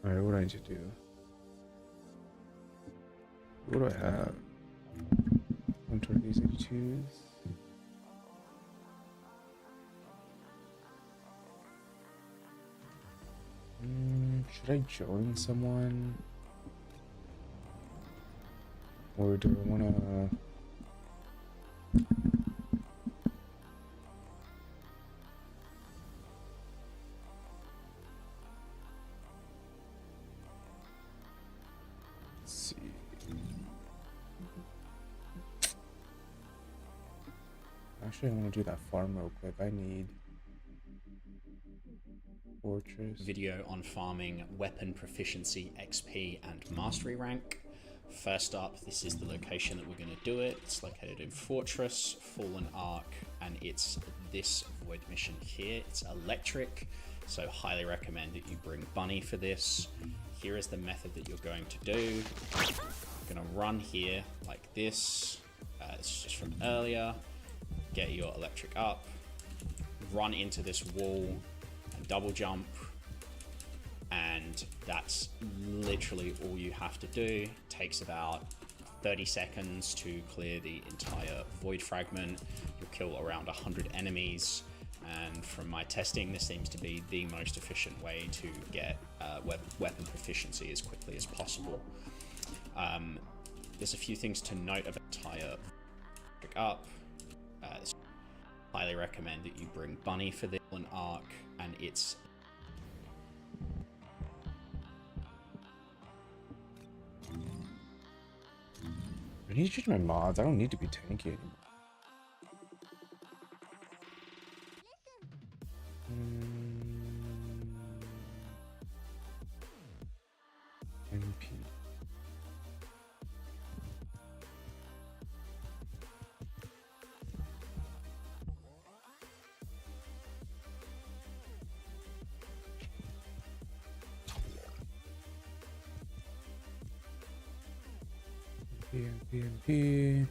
Alright, what do I need to do? What do I have? One toward these 82s. Should I join someone? Or do I wanna... Let's see. Actually, I want to do that farm real quick. I need fortress. Video on farming weapon proficiency, XP, and mastery rank. First up, this is the location that we're going to do it. It's located in Fortress, Fallen Ark, and it's this void mission here. It's electric, so highly recommend that you bring Bunny for this. Here is the method that you're going to do. You're going to run here like this. It's just from earlier. Get your electric up, run into this wall, and double jump, and that's literally all you have to do. It takes about 30 seconds to clear the entire void fragment. You'll kill around 100 enemies, and from my testing, this seems to be the most efficient way to get weapon proficiency as quickly as possible. There's a few things to note about the entire up. Highly recommend that you bring Bunny for this one arc, and it's I need to change my mods. I don't need to be tanky anymore. MP. MP.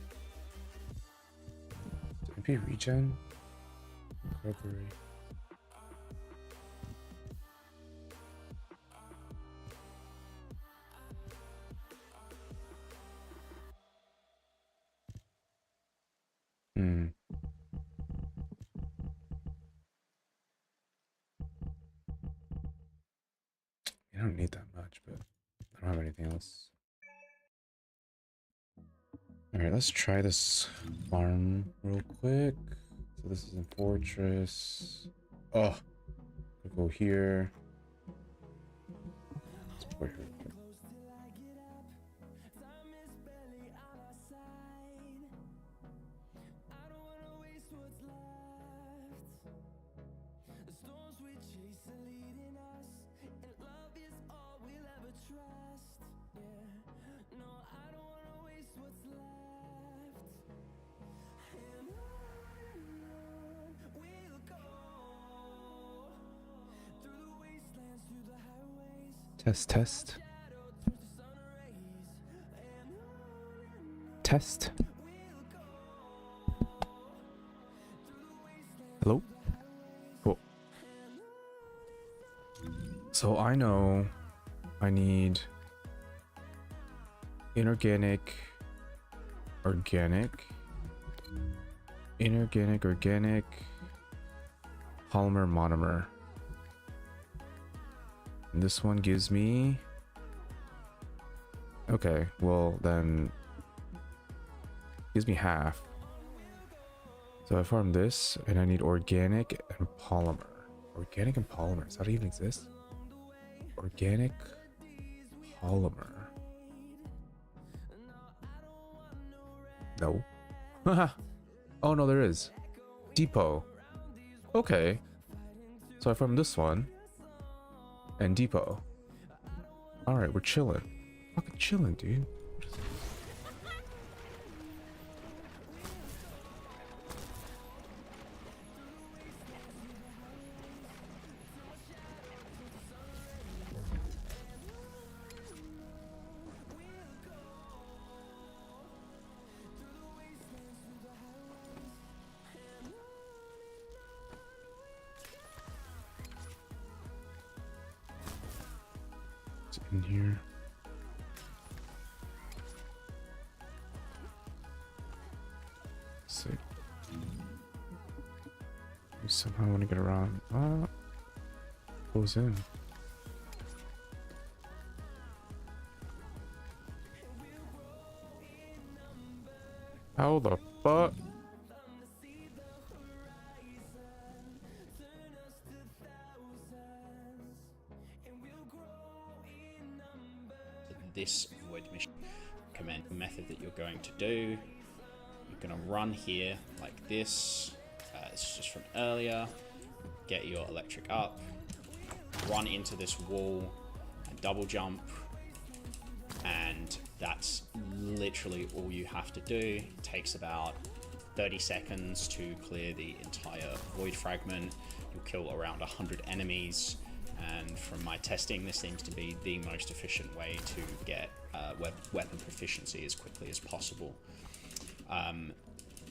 MP regen. Recovery. I don't need that much, but I don't have anything else. Alright, let's try this farm real quick. So this is in Fortress. Oh, we'll go here. Let's put here real quick. Test. Hello? Cool. So I know I need inorganic, organic, polymer, monomer. And this one gives me... Okay, well then... gives me half. So I farm this, and I need organic and polymer. Organic and polymer, does that even exist? Organic polymer. No. Oh no, there is. Depot. Okay. So I farm this one. And depot. Alright, we're chilling. Fucking chilling, dude. It's in here. Let's see. We somehow want to get around. Goes in. How the fuck? This void mission command method that you're going to do. You're going to run here like this. It's just from earlier. Get your electric up. Run into this wall and double jump. And that's literally all you have to do. It takes about 30 seconds to clear the entire void fragment. You'll kill around 100 enemies. And from my testing, this seems to be the most efficient way to get weapon proficiency as quickly as possible.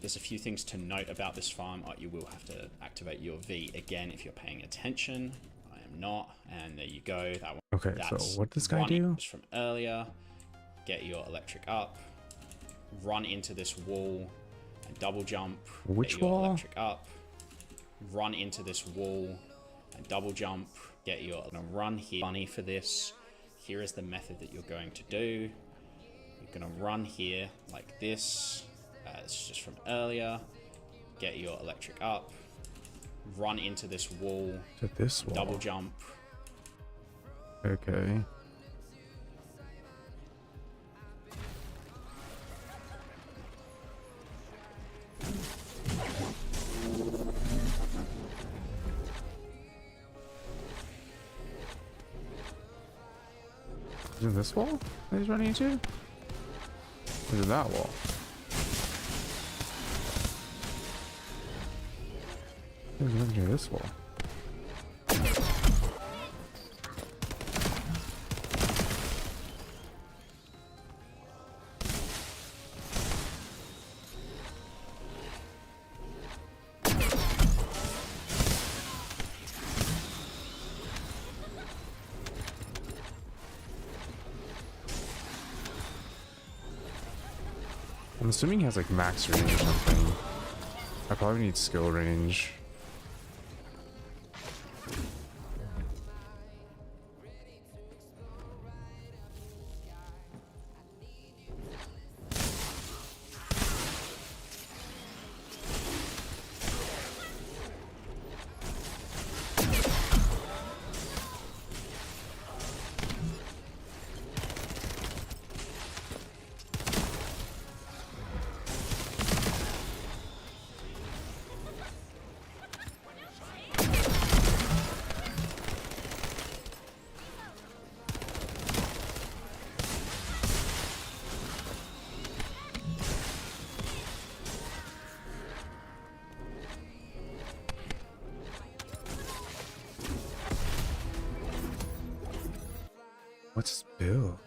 There's a few things to note about this farm. You will have to activate your V again if you're paying attention. I am not, and there you go. That one. Okay, so what does this guy do? From earlier, get your electric up, run into this wall, and double jump. Which get your wall? Electric up, run into this wall, and double jump. Get your run here. Funny for this. Here is the method that you're going to do. You're going to run here like this. It's just from earlier. Get your electric up. Run into this wall. To this wall. Double jump. Okay. Is it this wall that he's running into? Or is it that wall? He's running into this wall. I'm assuming he has like max range or something. I probably need skill range. What's his build?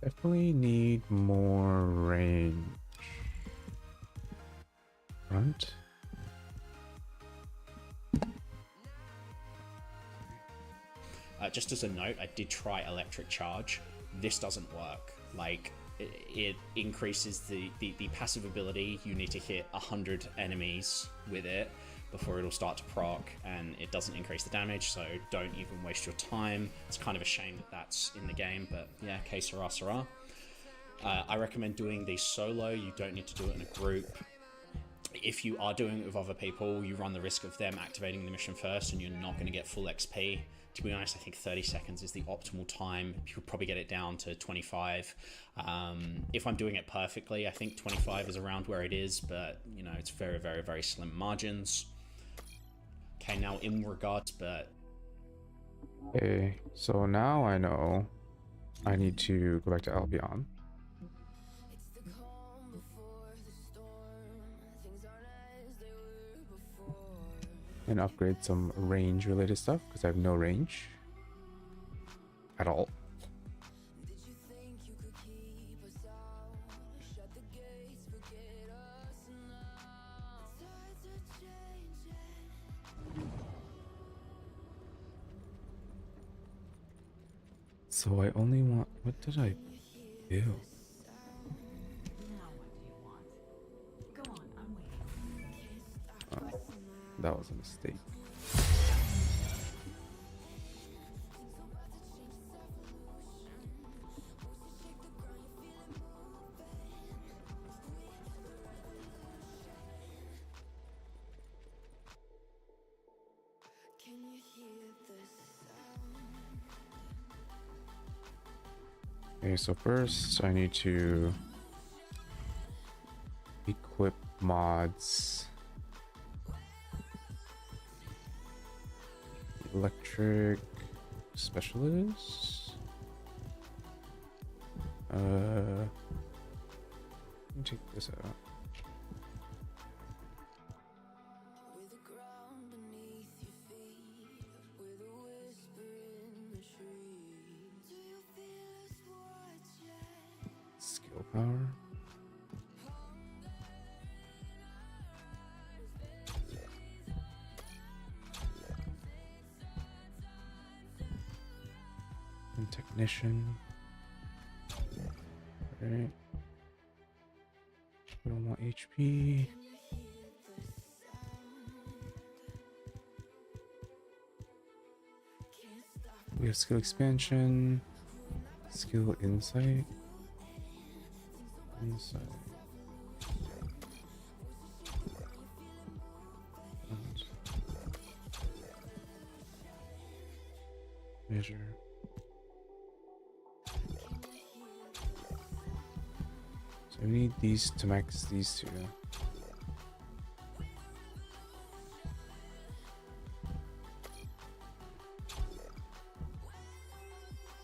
Definitely need more range. Front. Just as a note, I did try electric charge. This doesn't work. Like, it increases the passive ability. You need to hit 100 enemies with it before it'll start to proc, and it doesn't increase the damage, so don't even waste your time. It's kind of a shame that that's in the game, but yeah, que sera, sera. I recommend doing these solo. You don't need to do it in a group. If you are doing it with other people, you run the risk of them activating the mission first, and you're not going to get full XP. To be honest, I think 30 seconds is the optimal time. You could probably get it down to 25. If I'm doing it perfectly, I think 25 is around where it is, but you know, it's very, very, very slim margins. Okay, now in regards, but... Okay, so now I know I need to go back to Albion. and upgrade some range related stuff because I have no range at all. So I only want, what did I do? Oh, that was a mistake. Okay, so first I need to equip mods. Electric specialist. Let me take this out. Skill power. And technician. Alright. We don't want HP. We have skill expansion. Skill insight. Insight. And measure. So we need these to max these two.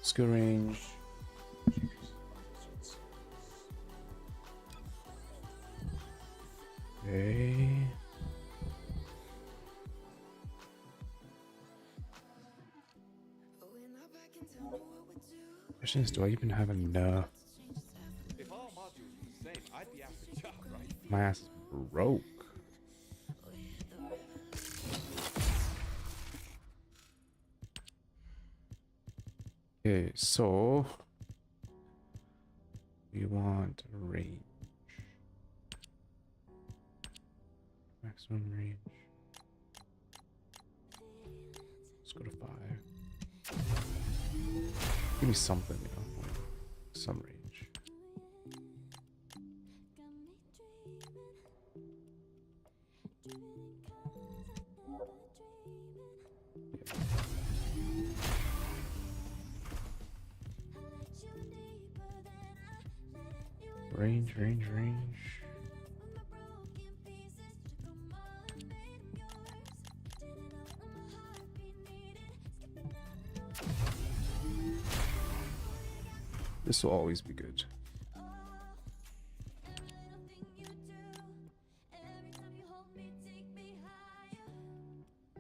Skill range. Okay. Question is, do I even have enough? If all modules were the same, I'd be after Chuck, right? My ass is broke. Okay, so we want range. Maximum range. Let's go to 5. Give me something, you know, like some range. Range. This will always be good.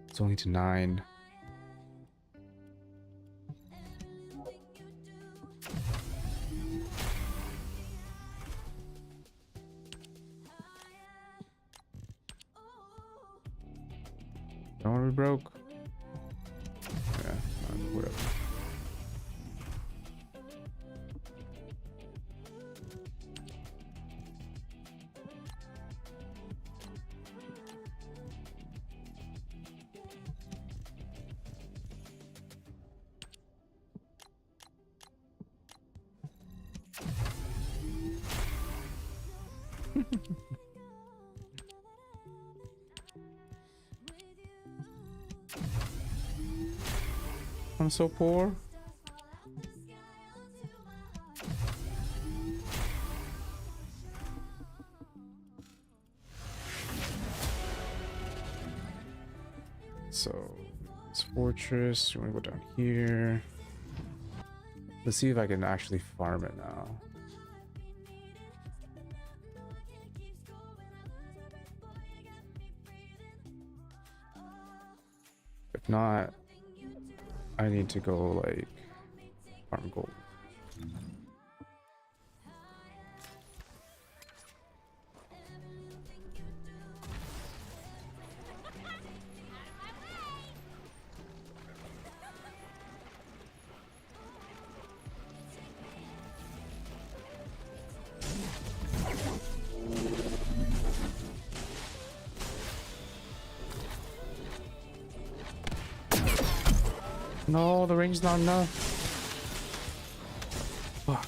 It's only to 9. Don't want to be broke. Yeah, whatever. I'm so poor. So it's fortress. We want to go down here. Let's see if I can actually farm it now. not, I need to go like farm gold. No, the range's not enough. Fuck.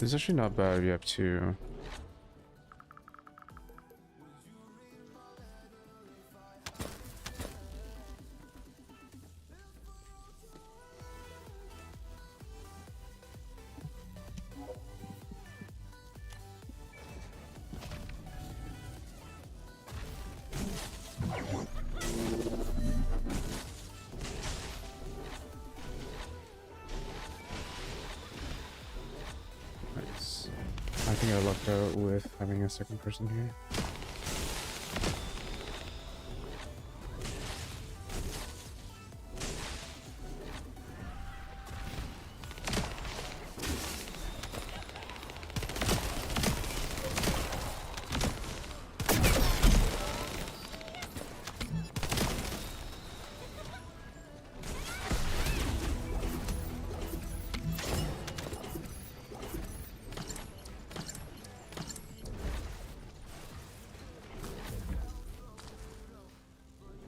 It's actually not bad if you have two. Nice. I think I lucked out with having a second person here.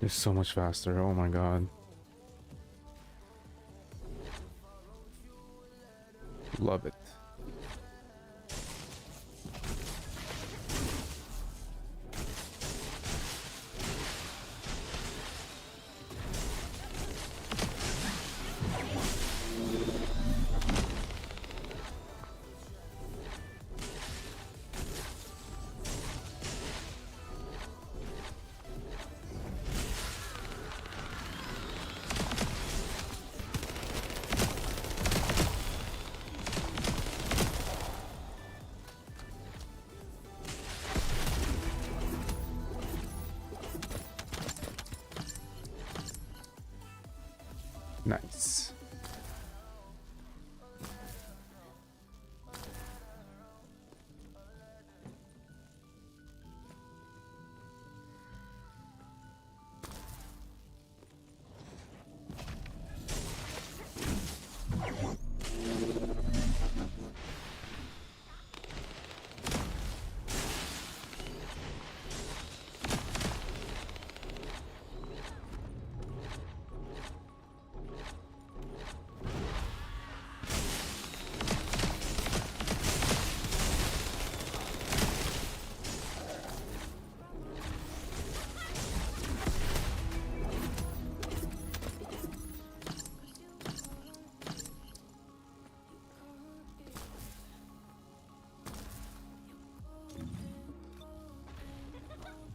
It's so much faster. Oh my god. Love it. Nice.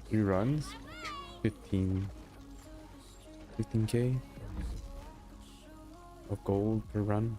Three runs, 15k of gold per run.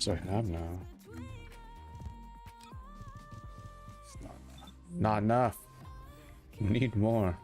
So I have now. It's not enough. Not enough. We need more.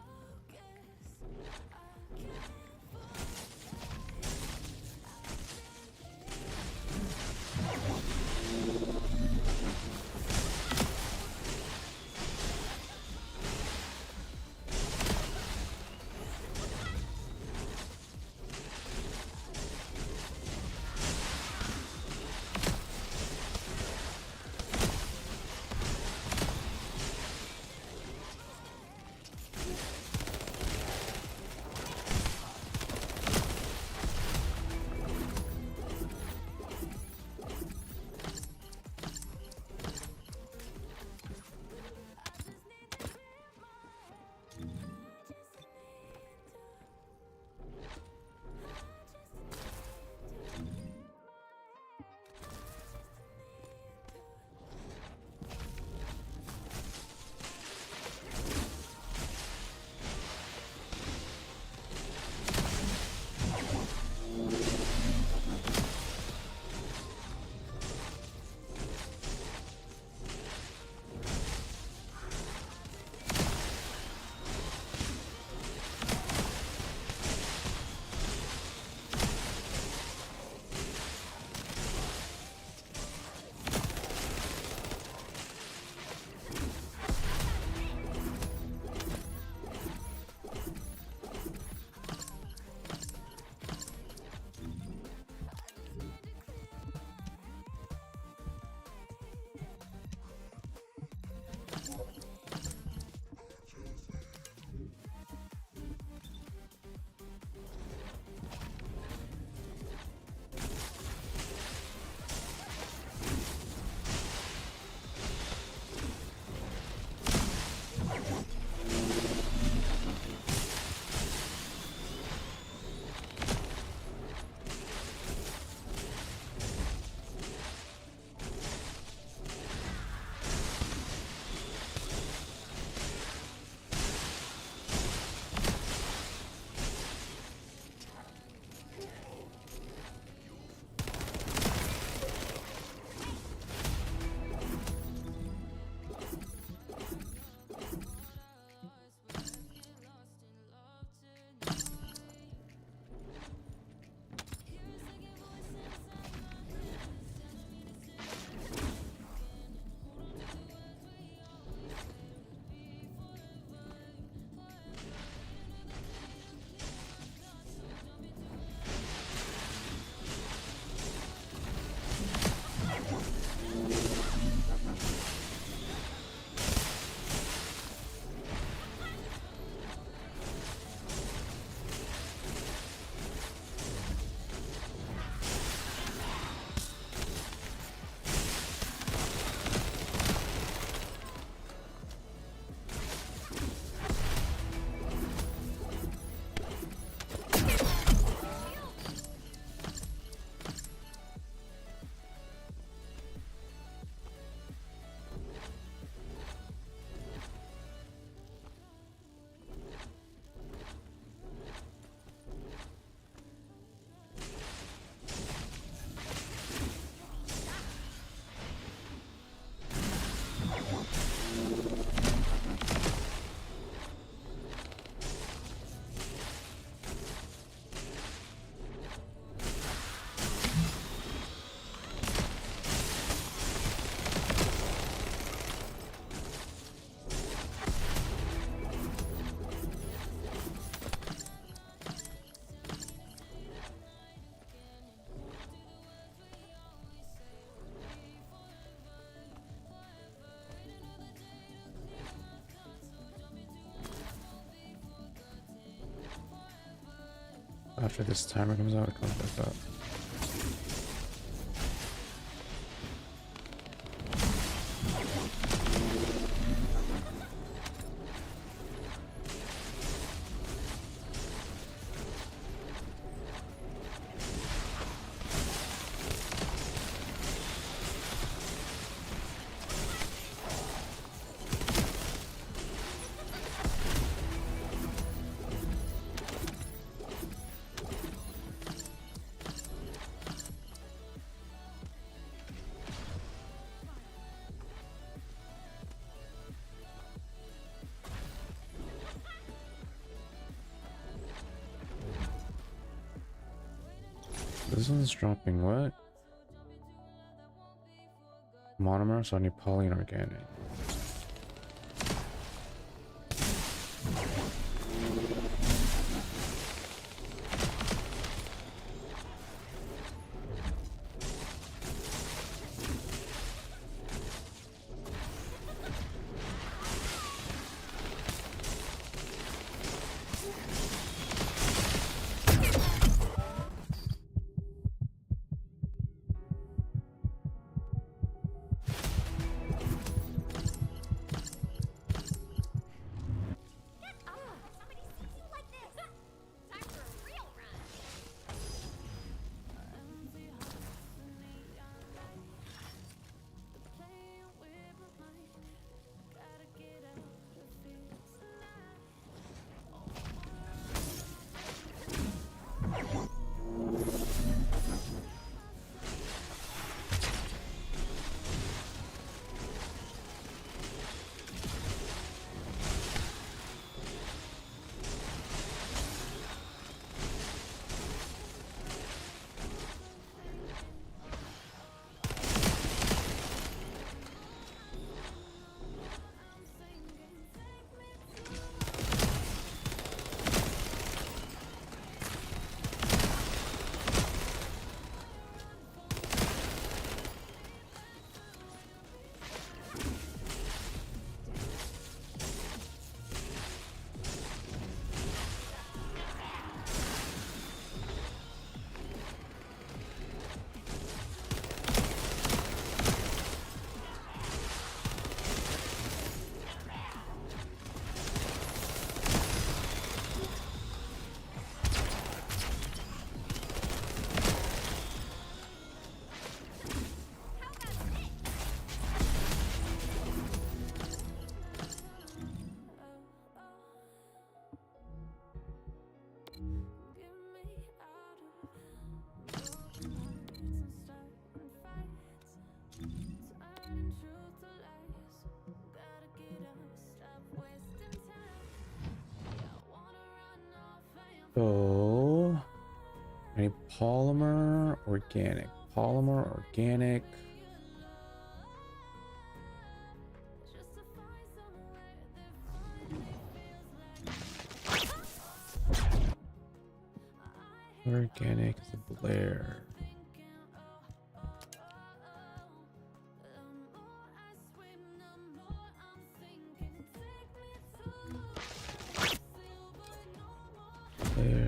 After this timer comes out, it comes back up. this one's dropping what? Monomer, so I need poly and organic. So, any polymer, organic, polymer, organic. Organic is the Blair. Blair.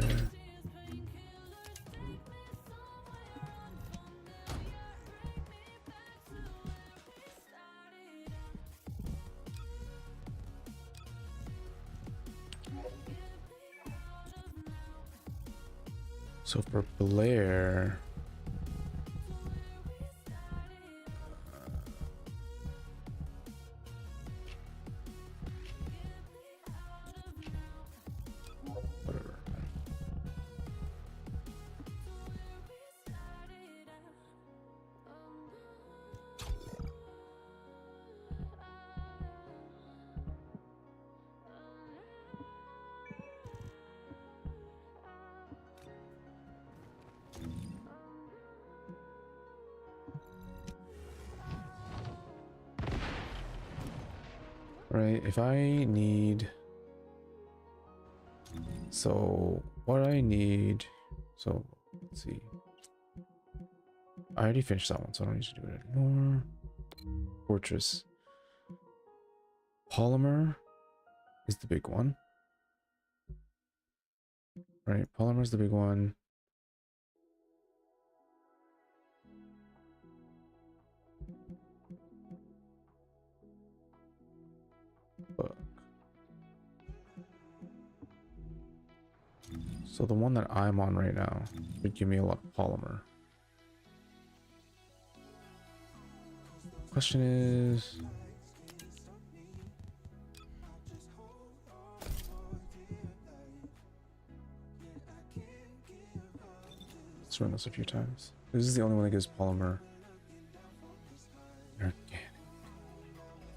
So for Blair, whatever. Right, if I need, so what I need, so let's see, I already finished that one, so I don't need to do it anymore. Fortress. Polymer is the big one, right? Polymer is the big one. Book. So the one that I'm on right now would give me a lot of polymer. Question is, let's run this a few times. This is the only one that gives polymer. Organic,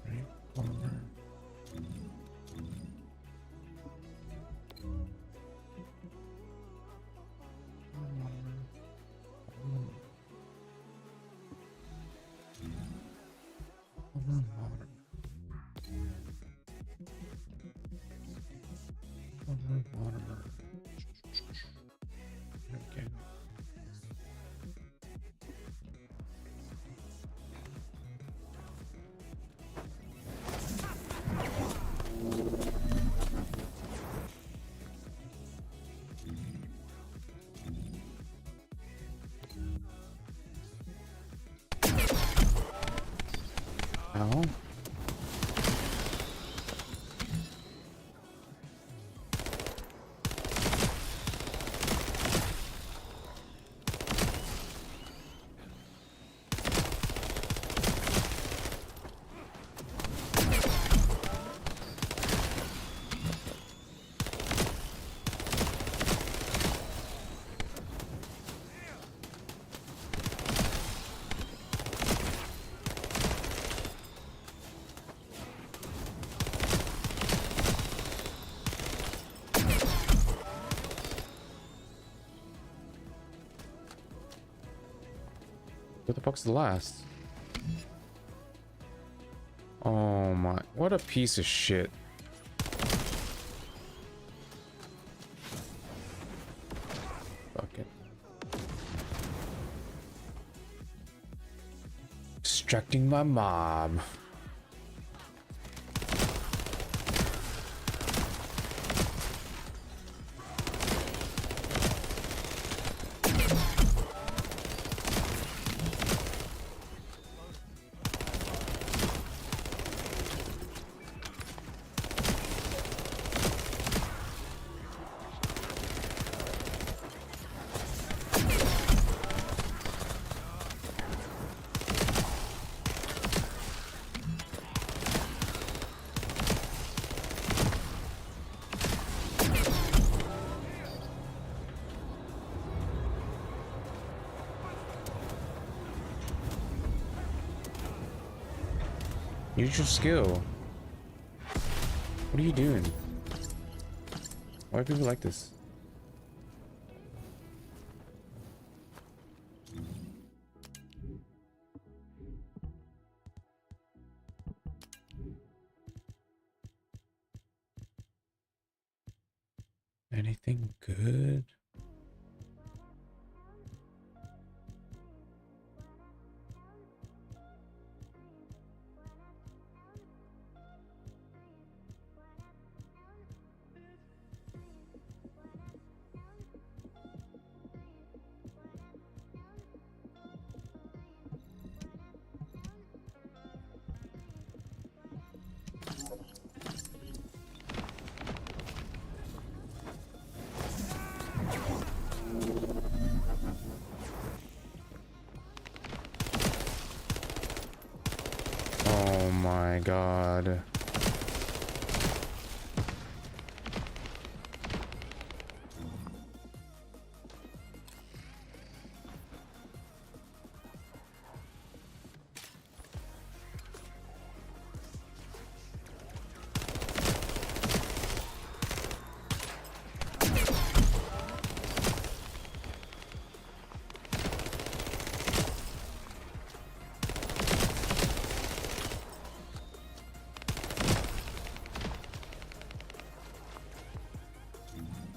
right? Polymer. Okay. Ow. What the fuck's the last? Oh my, what a piece of shit. Fuck it. Distracting my mom. Use your skill. What are you doing? Why are people like this? Anything good? Oh my god.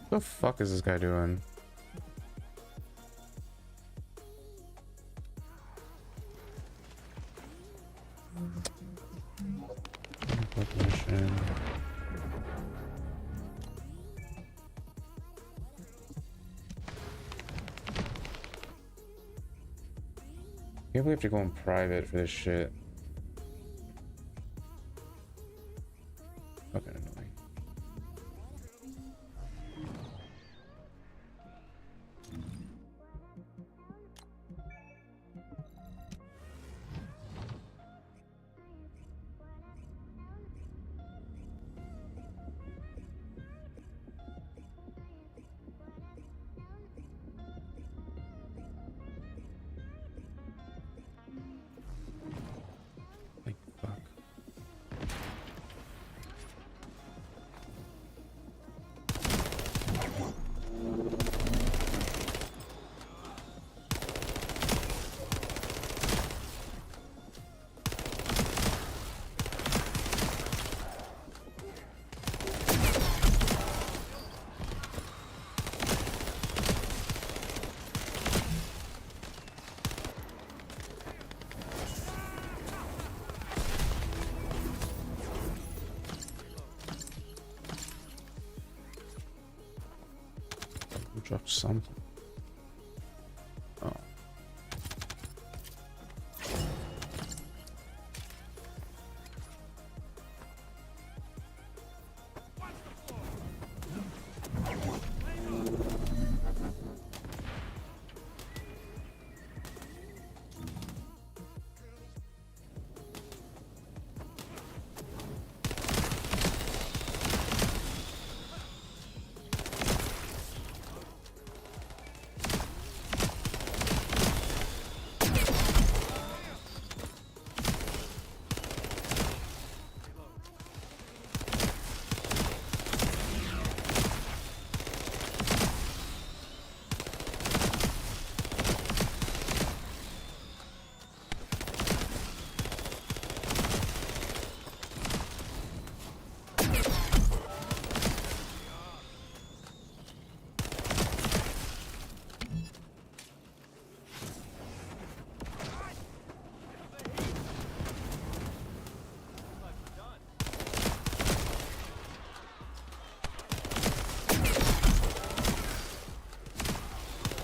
What the fuck is this guy doing? Mission. Maybe we have to go in private for this shit. Fucking annoying. Drop something. Oh.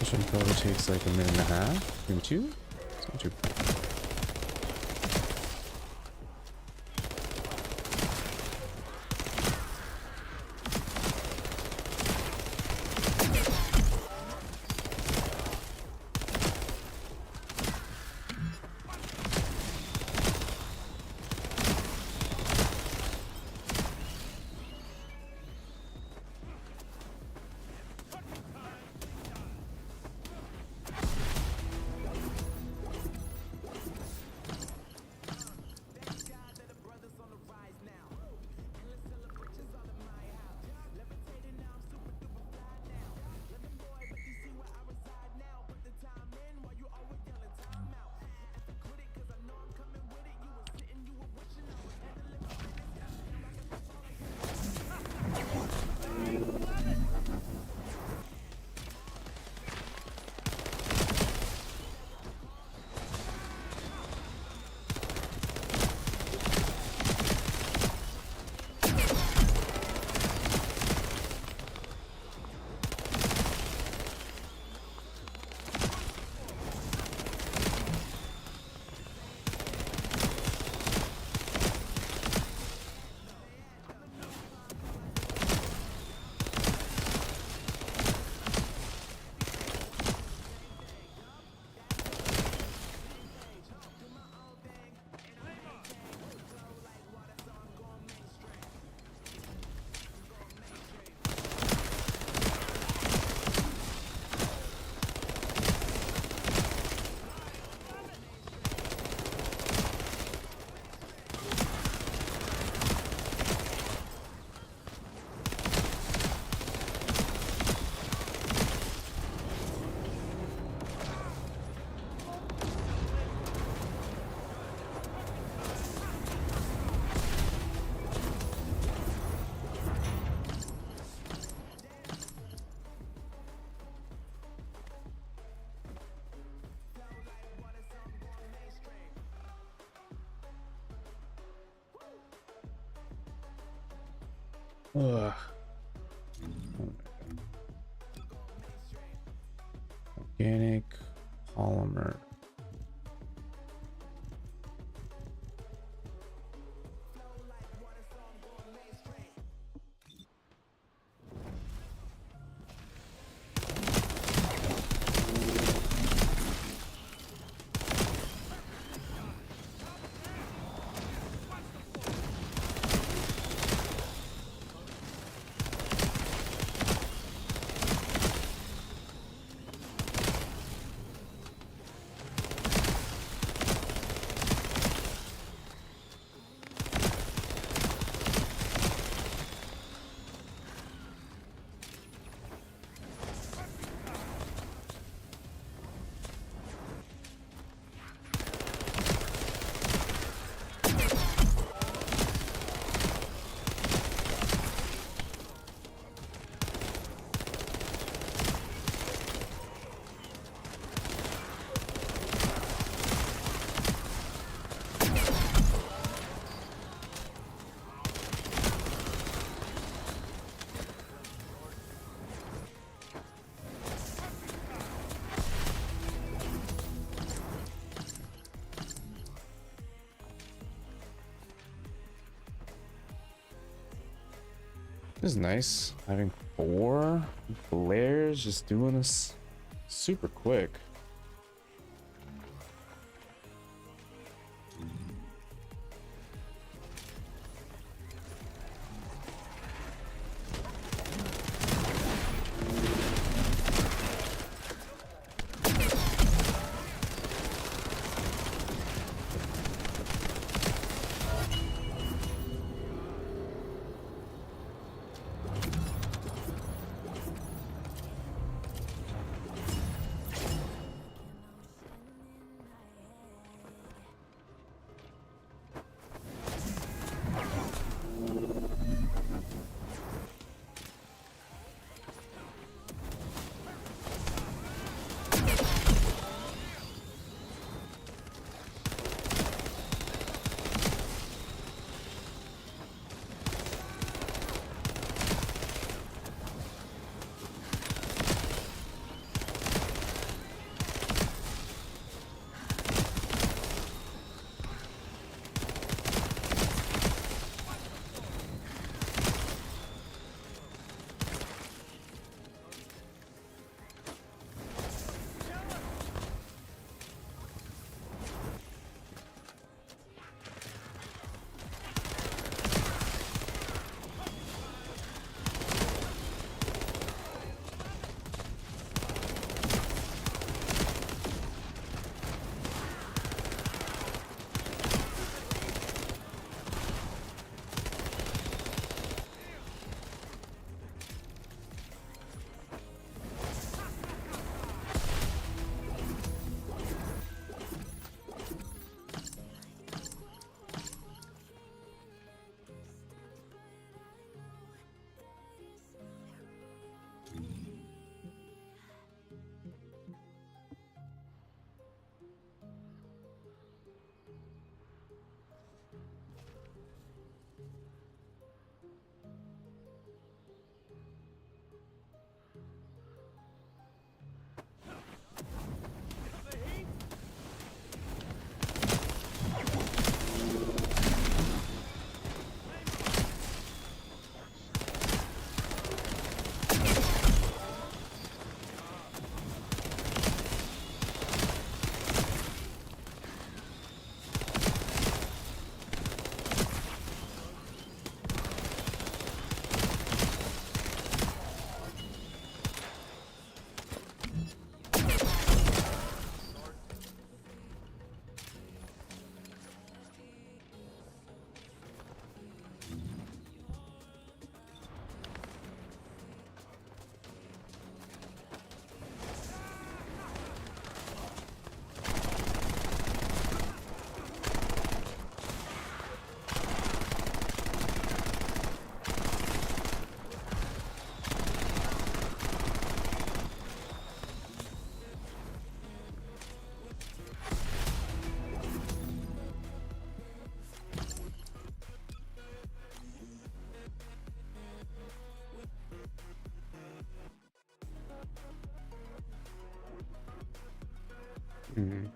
This one probably takes like a minute and a half, maybe two. It's not too bad. Ugh. Organic polymer. This is nice. Having 4 blares, just doing this super quick. Mhm.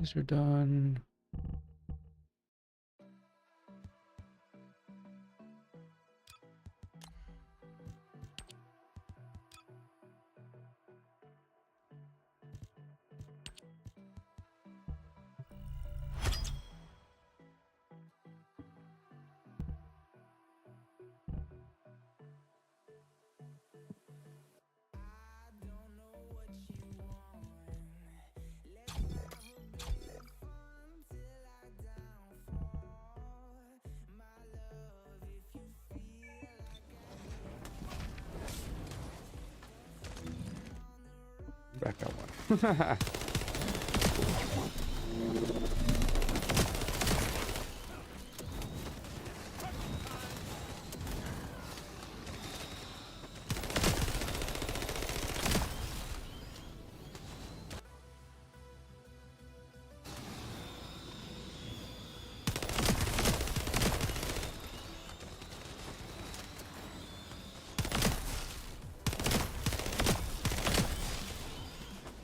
These are done. Back that one.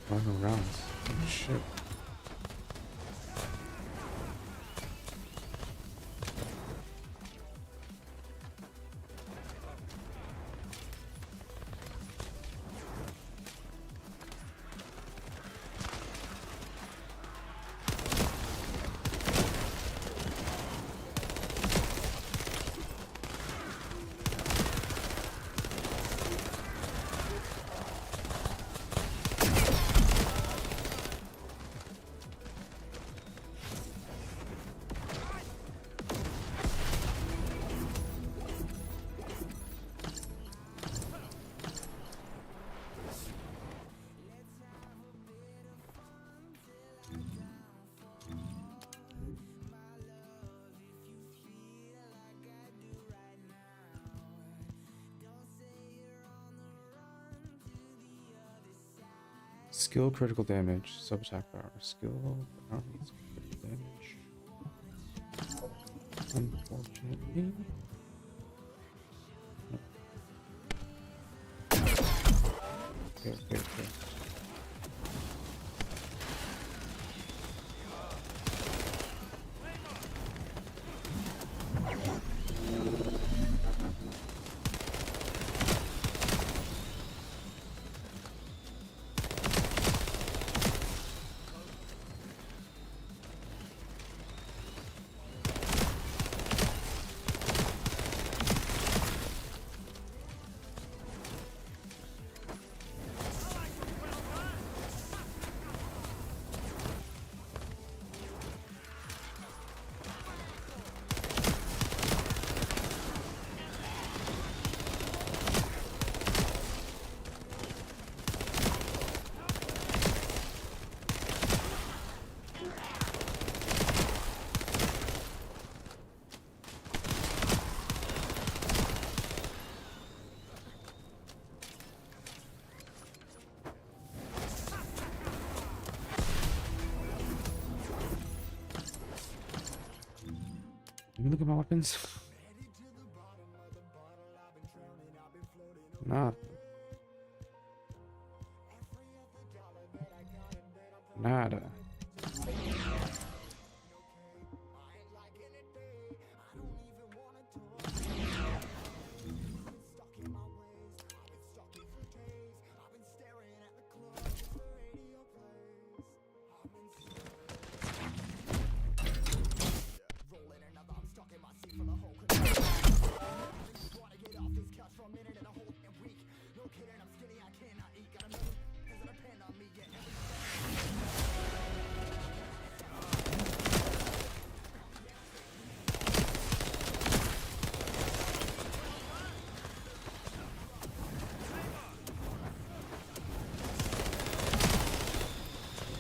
Final rounds. Oh, shit. Skill critical damage. Sub attack power. Skill critical damage. Unfortunately. Okay. Let me look at my weapons. Nah. Nada.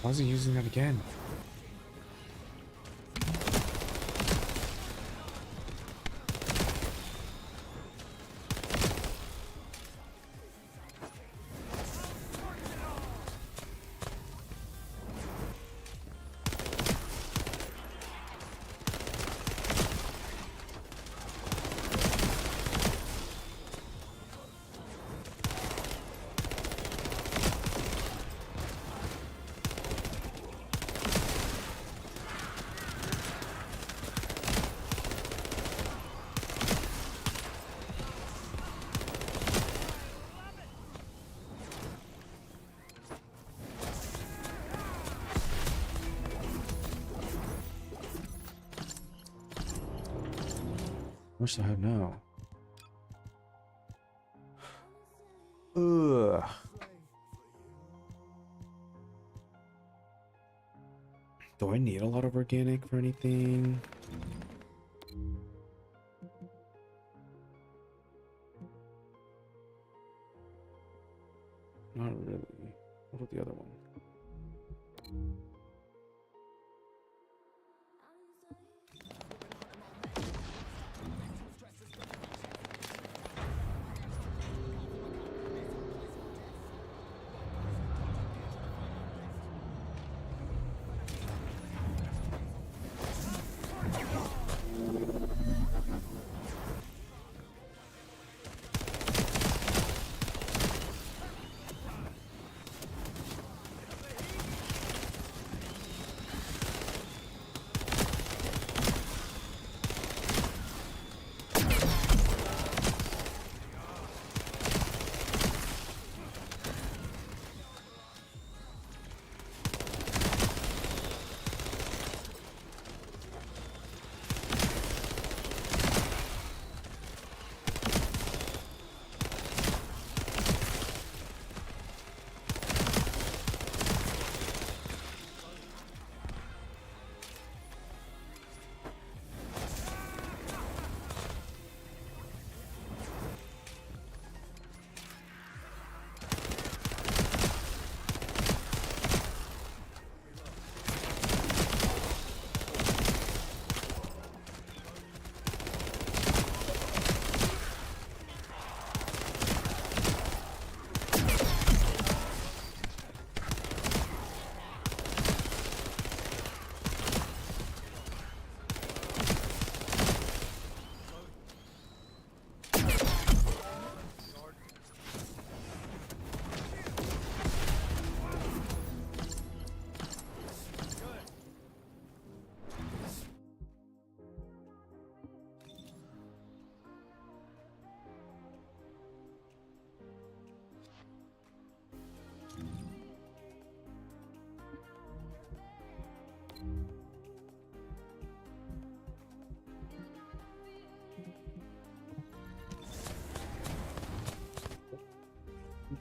Why is he using that again? much do I have now? Ugh. Do I need a lot of organic for anything? Not really. What about the other one?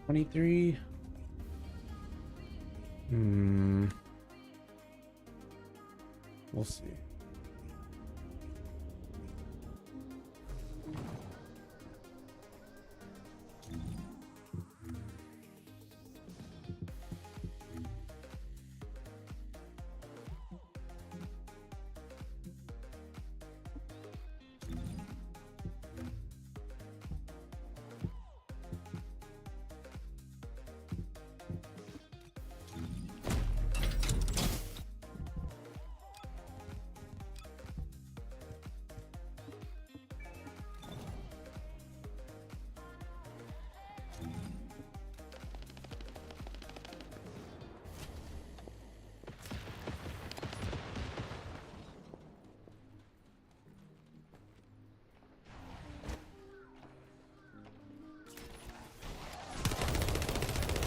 $23. We'll see.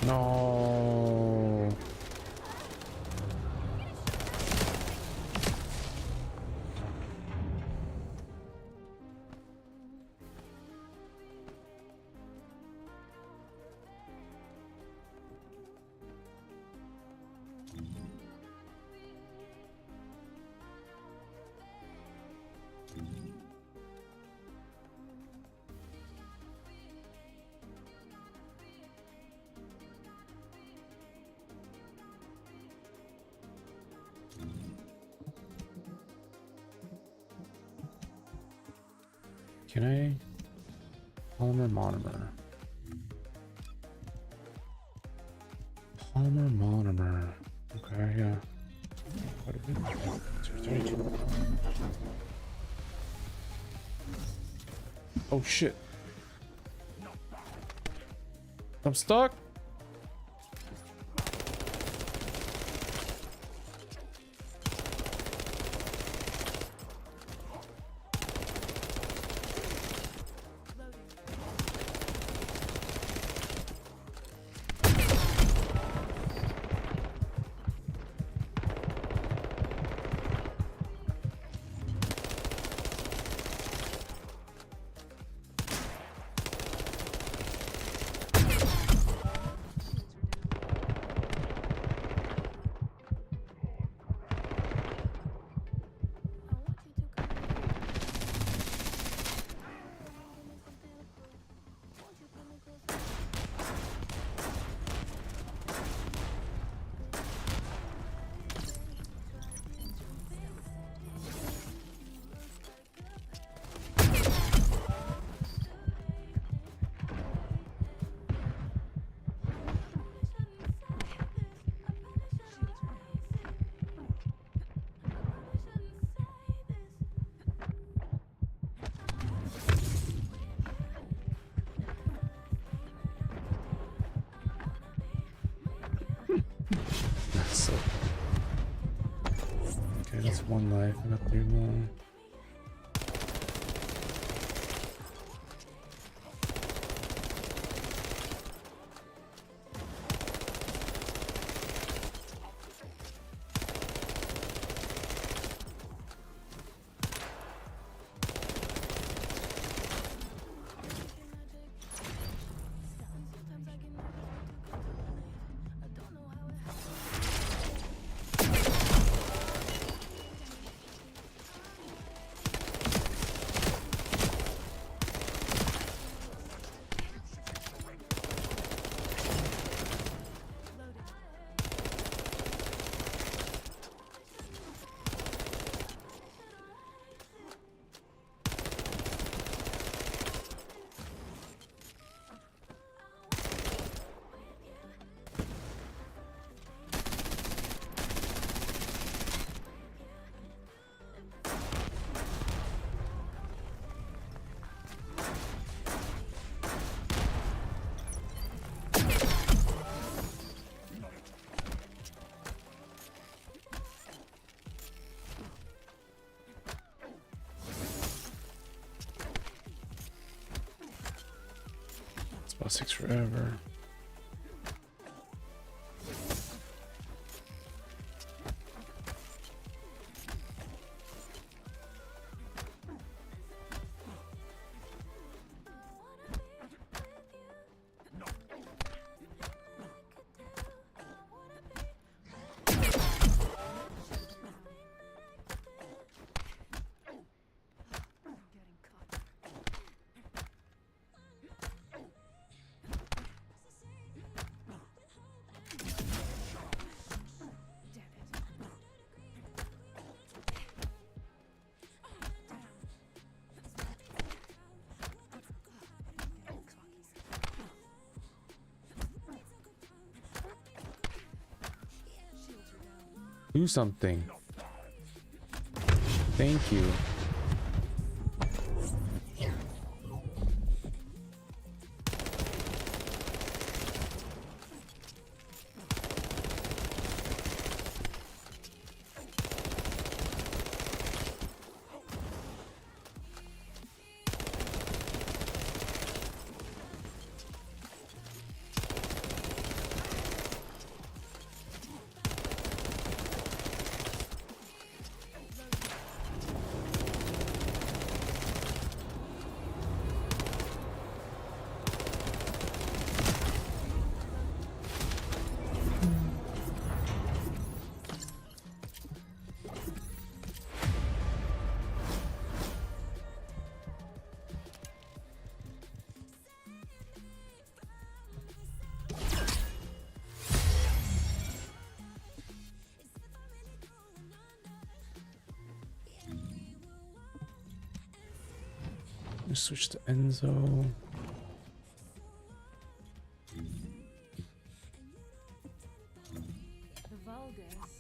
No. Can I? Polymer monomer. Polymer monomer. Okay, yeah. Quite a bit. 22. Oh shit. I'm stuck. 1 life. I got 3 more. Spot 6 forever. Do something. Thank you. Just switch to Enzo. The Vulgars.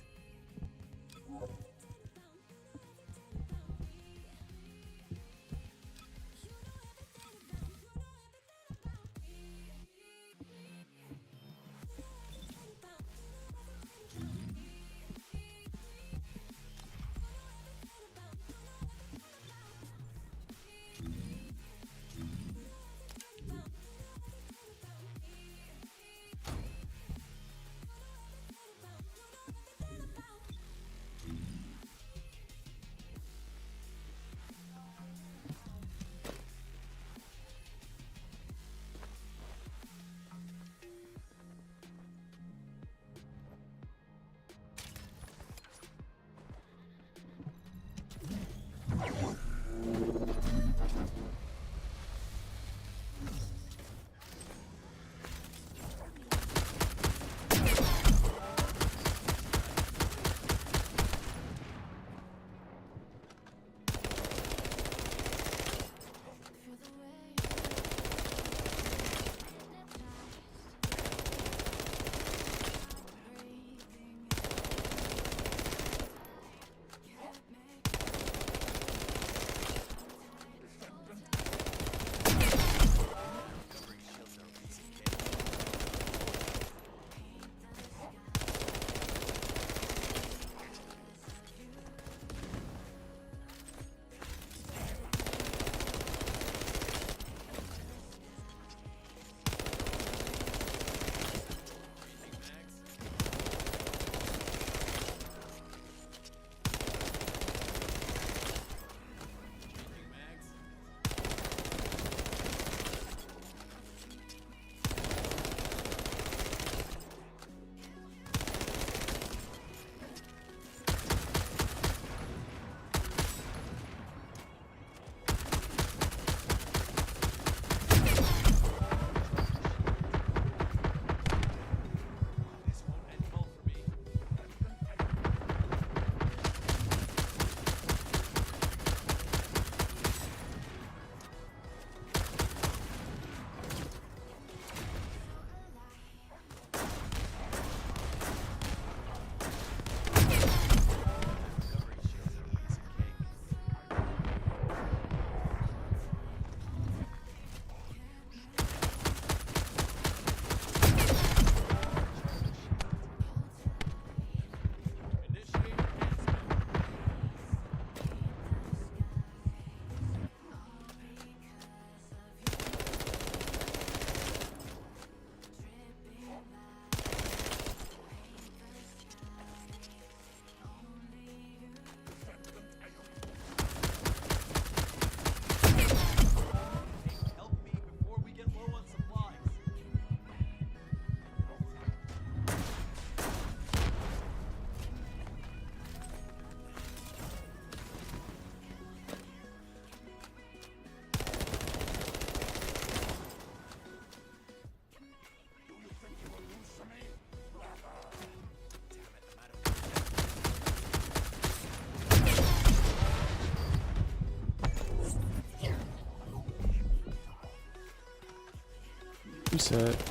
Reset.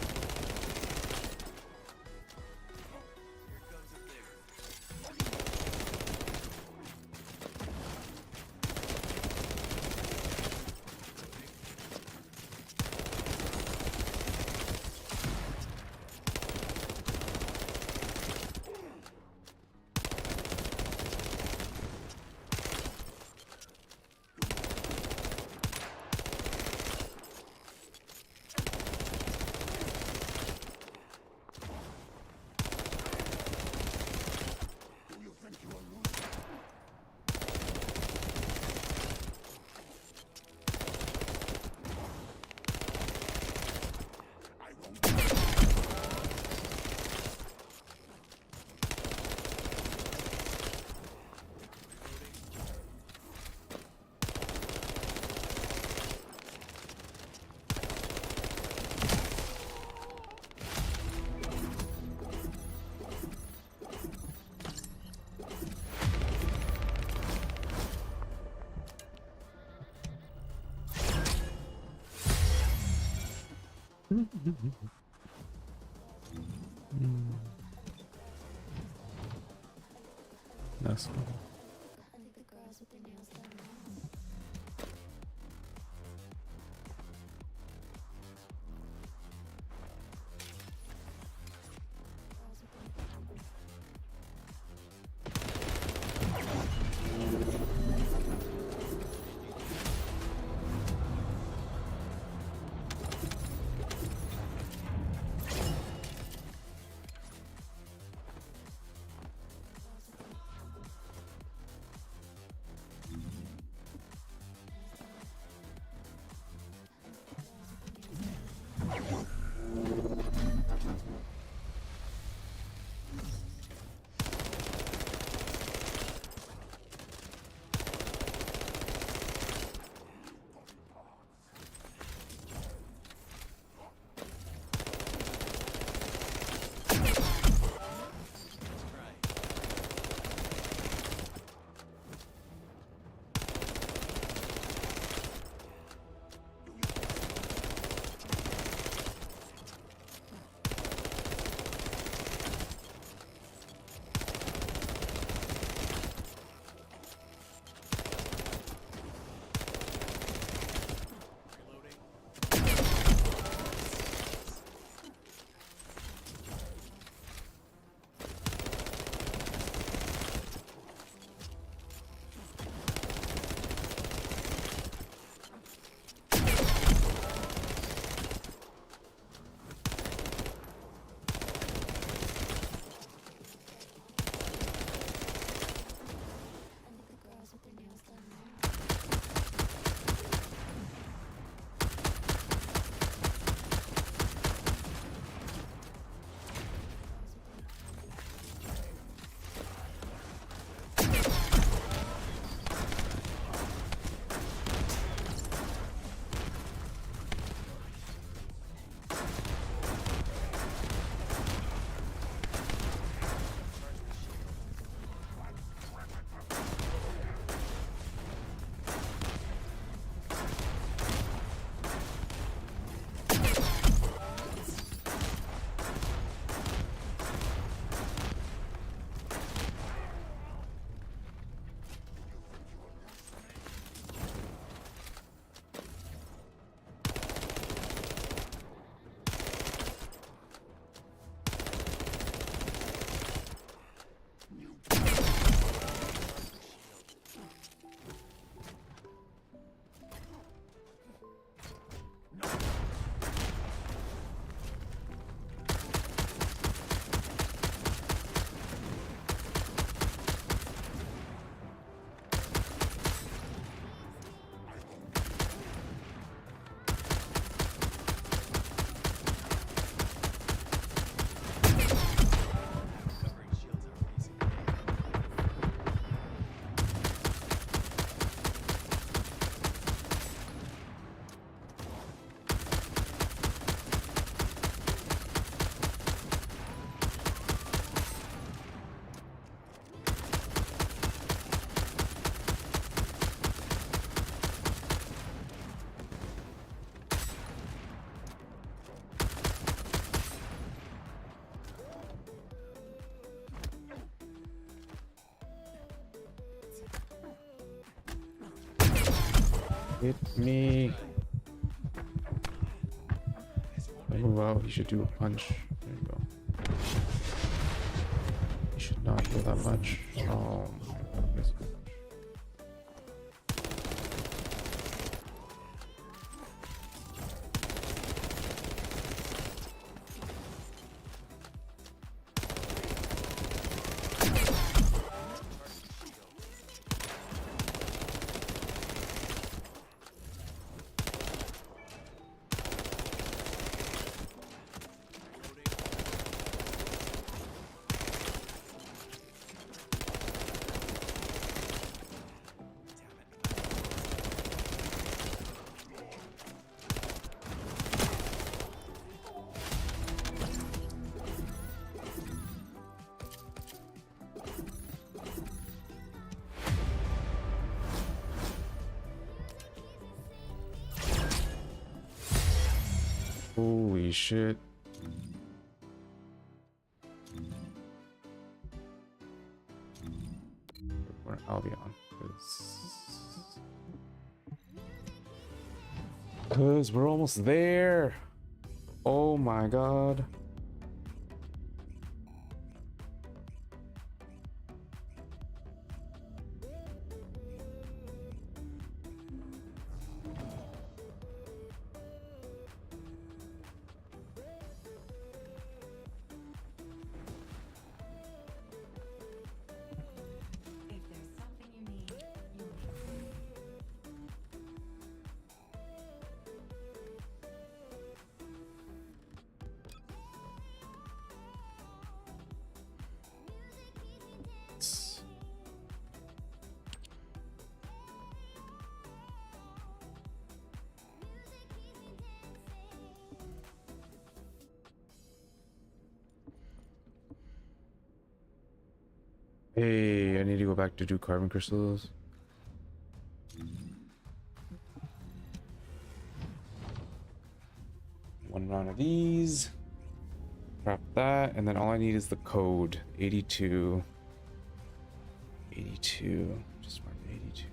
That's cool. I think the girls with their nails done now. Girls with their Hit me. Don't move out. You should do a punch. There you go. You should not heal that much. Oh my god. Missed the punch. Holy shit. We're Albion. Because we're almost there. Oh my god. If there's something you need, you'll Hey, I need to go back to do carbon crystals. One round of these. Drop that, and then all I need is the code 82. 82. Just mark 82.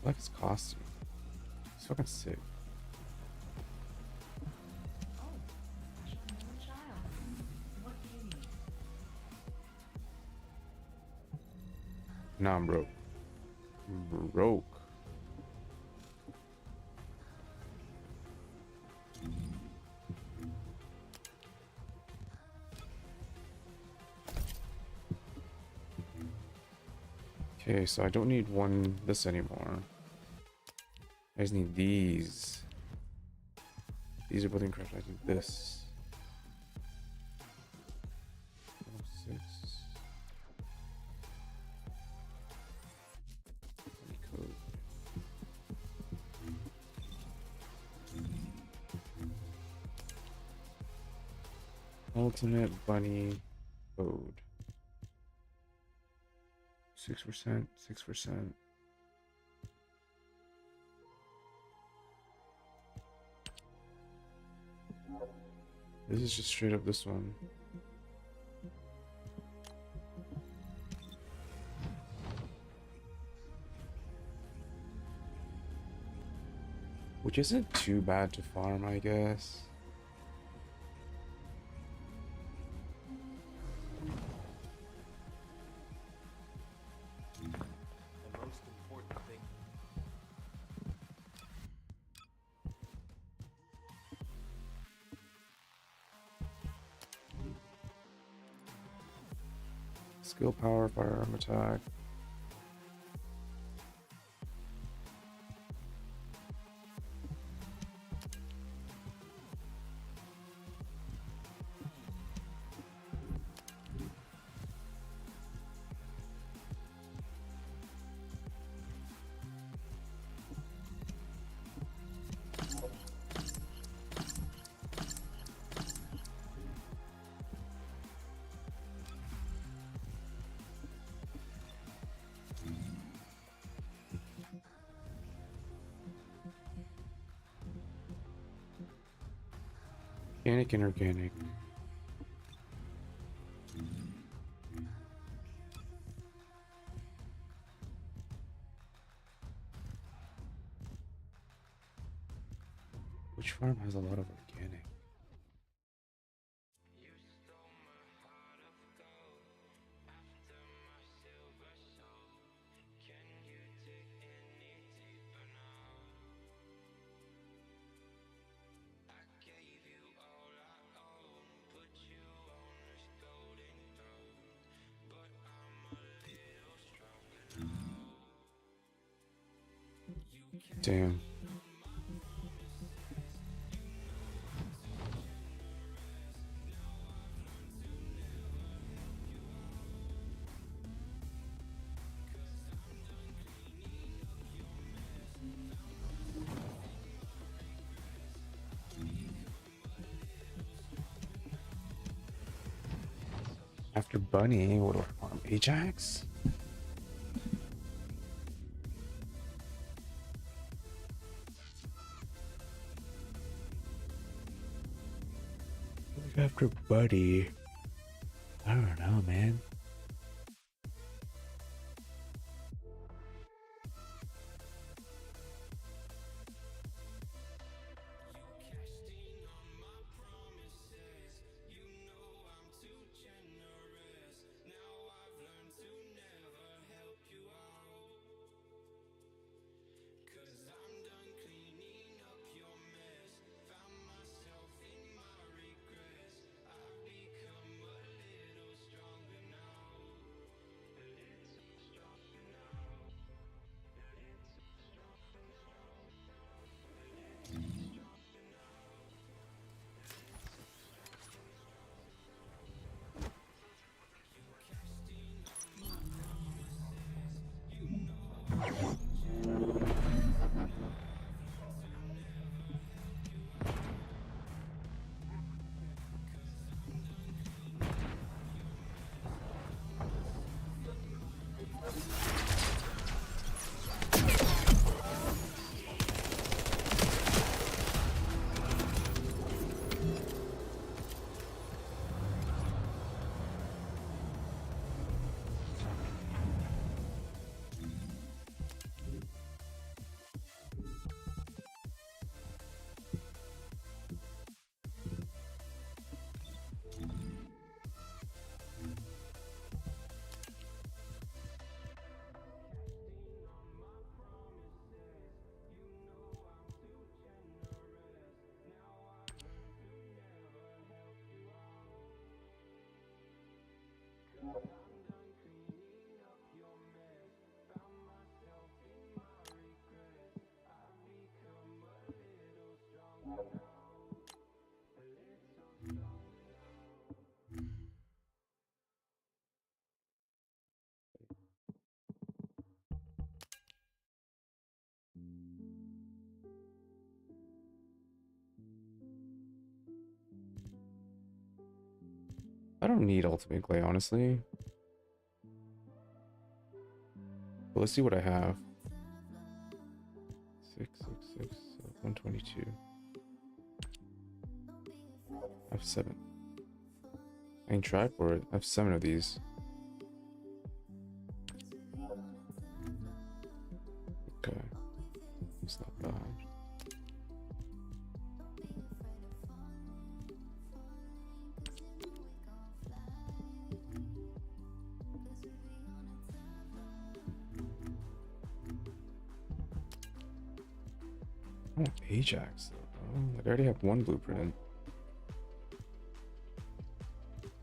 I like his costume. It's fucking sick. child. What do you need? Nah, I'm broke. Broke. Okay, so I don't need this anymore. I just need these. These are building craft. I need this. 106. Any code. Ultimate bunny code. 6%, 6%. This is just straight up this one. Which isn't too bad to farm, I guess. Skill power, firearm attack. Organic and organic. Which farm has a lot of organic? Damn. After Bunny, what do I want? Ajax? After Buddy, I don't know, man. I don't need ultimate clay, honestly. But let's see what I have. 666, 122. I have 7. I can try for it. I have 7 of these. Okay. It's not bad. I want Ajax though, bro. Like, I already have one blueprint.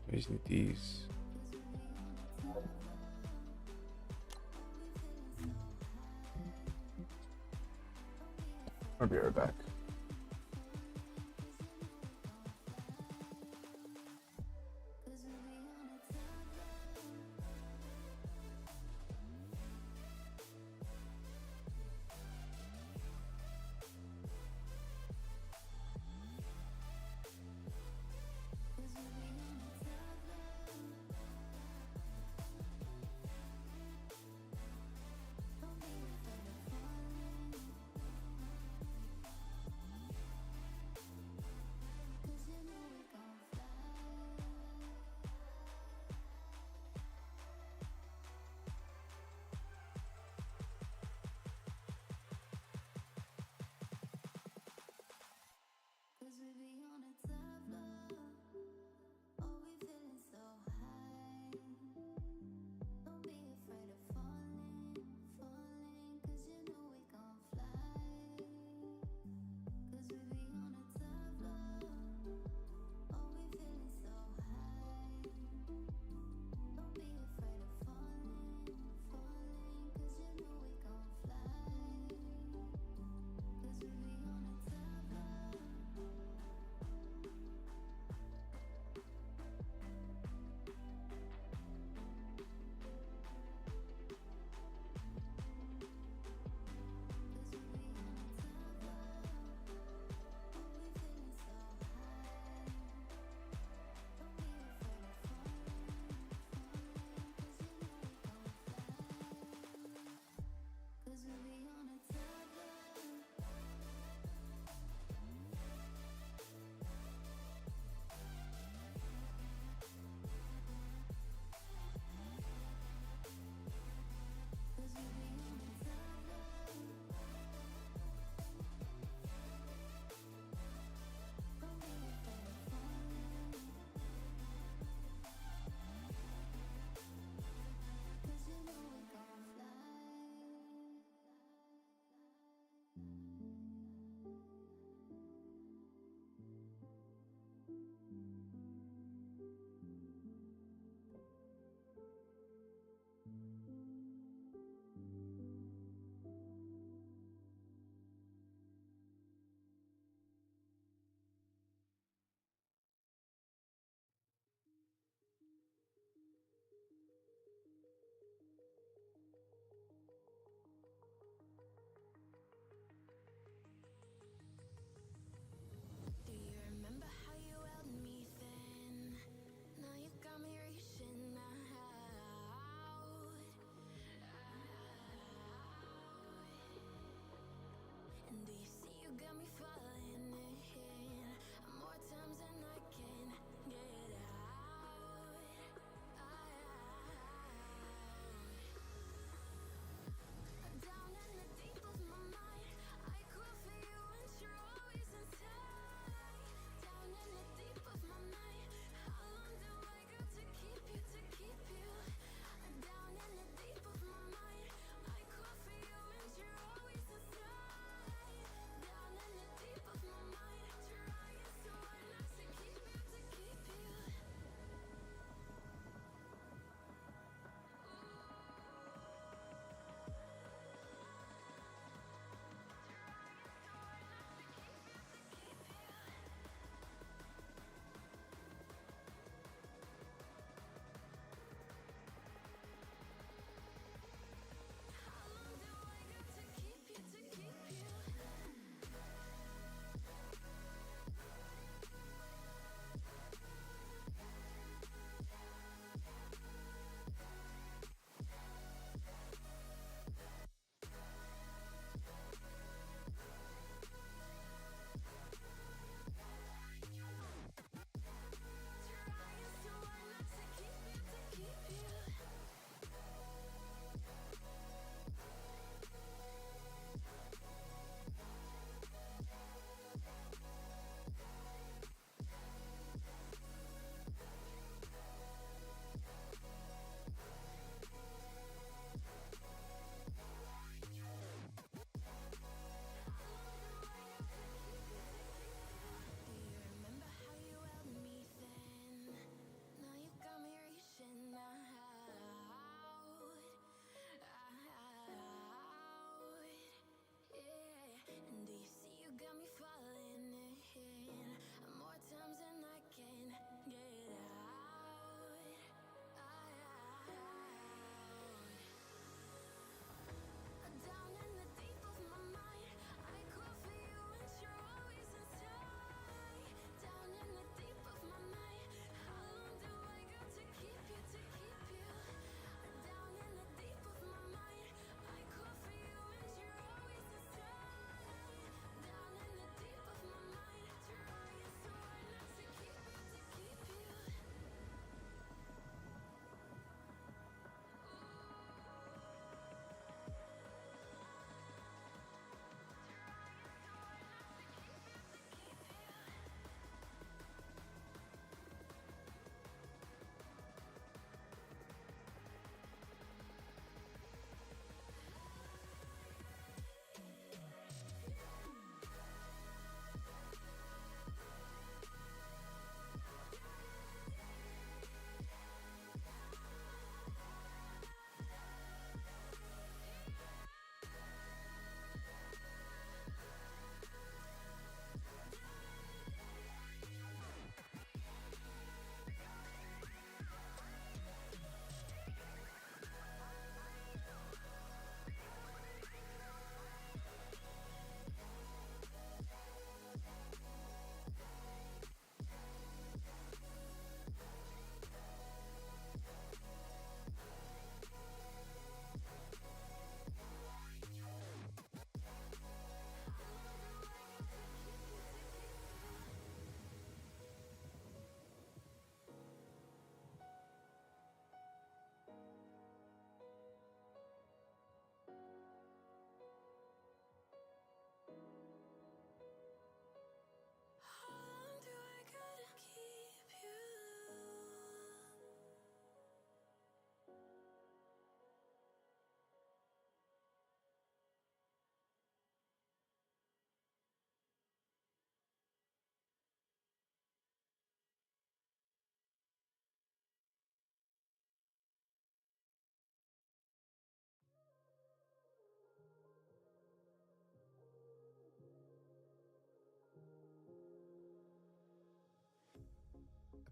I just need these. I'll be right back.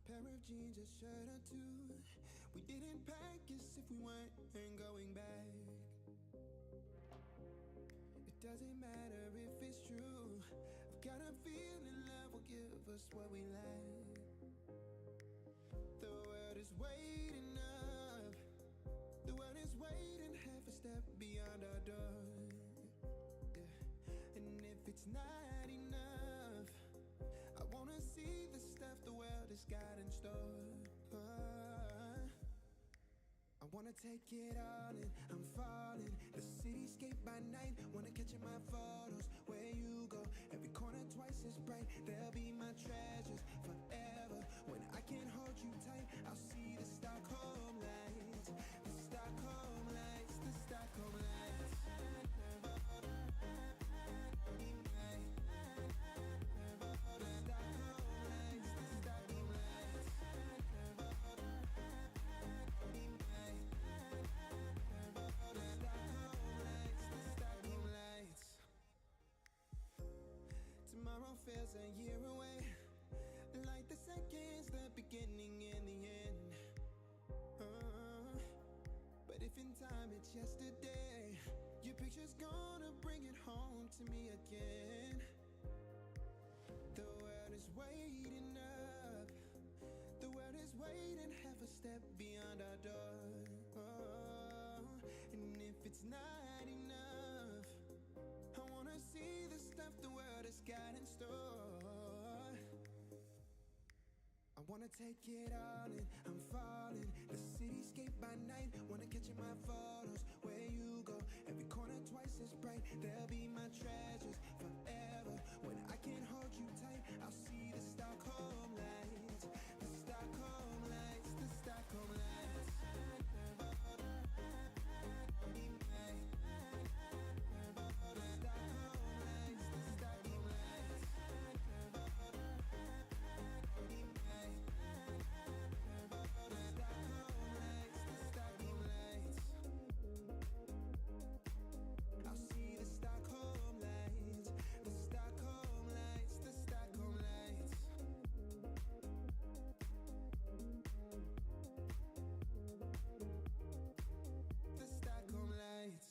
pair of jeans, a shirt or two. We didn't pack as if we weren't going back. It doesn't matter if it's true. I've got a feeling love will give us what we lack. The world is waiting up. The world is waiting half a step beyond our door. Yeah. And if it's not enough, I wanna see the stuff the world has got in store. I wanna take it all in, I'm falling. The cityscape by night, wanna catch in my photos. Where you go, every corner twice as bright. They'll be my treasures forever. When I can't hold you tight, I'll see the Stockholm lights. The Stockholm lights, the Stockholm lights. Tomorrow feels a year away, like the seconds, the beginning and the end. But if in time it's yesterday, your picture's gonna bring it home to me again. The world is waiting up. The world is waiting half a step beyond our door. And if it's not enough, I wanna see the stuff the world has got in store. I wanna take it all in, I'm falling. The cityscape by night, wanna catch in my photos. Where you go, every corner twice as bright. They'll be my treasures forever. When I can't hold you tight, I'll see the Stockholm lights. The Stockholm lights, the Stockholm lights. I'll see the Stockholm lights, the Stockholm lights, the Stockholm lights. The Stockholm lights.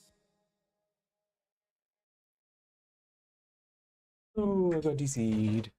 Oh, I got DC'd.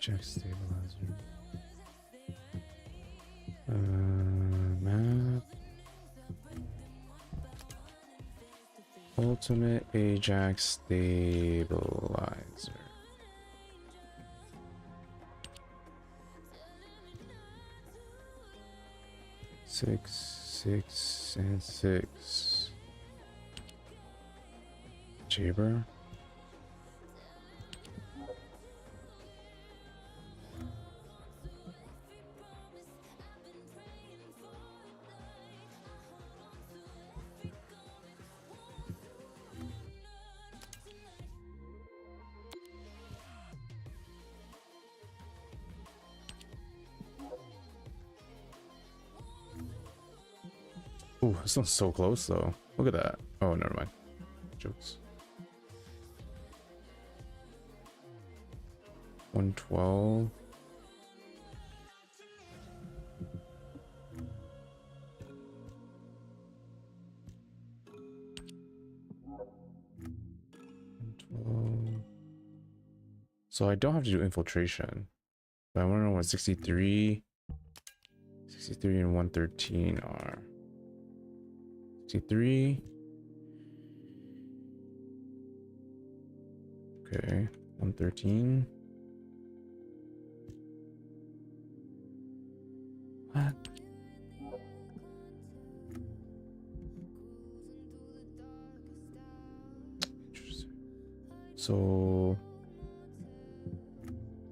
Check stabilizer. Map. Ultimate Ajax stabilizer. Six, and 6. Jabber. Ooh, this one's so close though. Look at that. Oh, never mind. Jokes. 112. So I don't have to do infiltration. But I want to know what 63 and 113 are. 63. Okay, 113. What? Interesting. So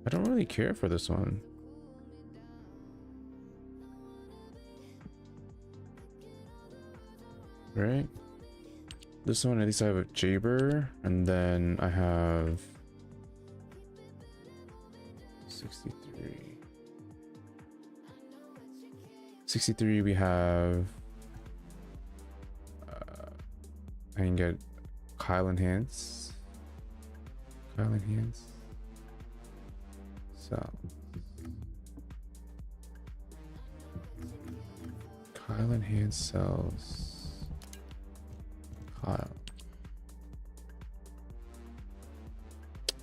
I don't really care for this one. Right? This one, at least I have a Jaber, and then I have 63. 63, we have. I can get Kyle Enhance. Kyle Enhance. So. Kyle Enhance sells. Kyle.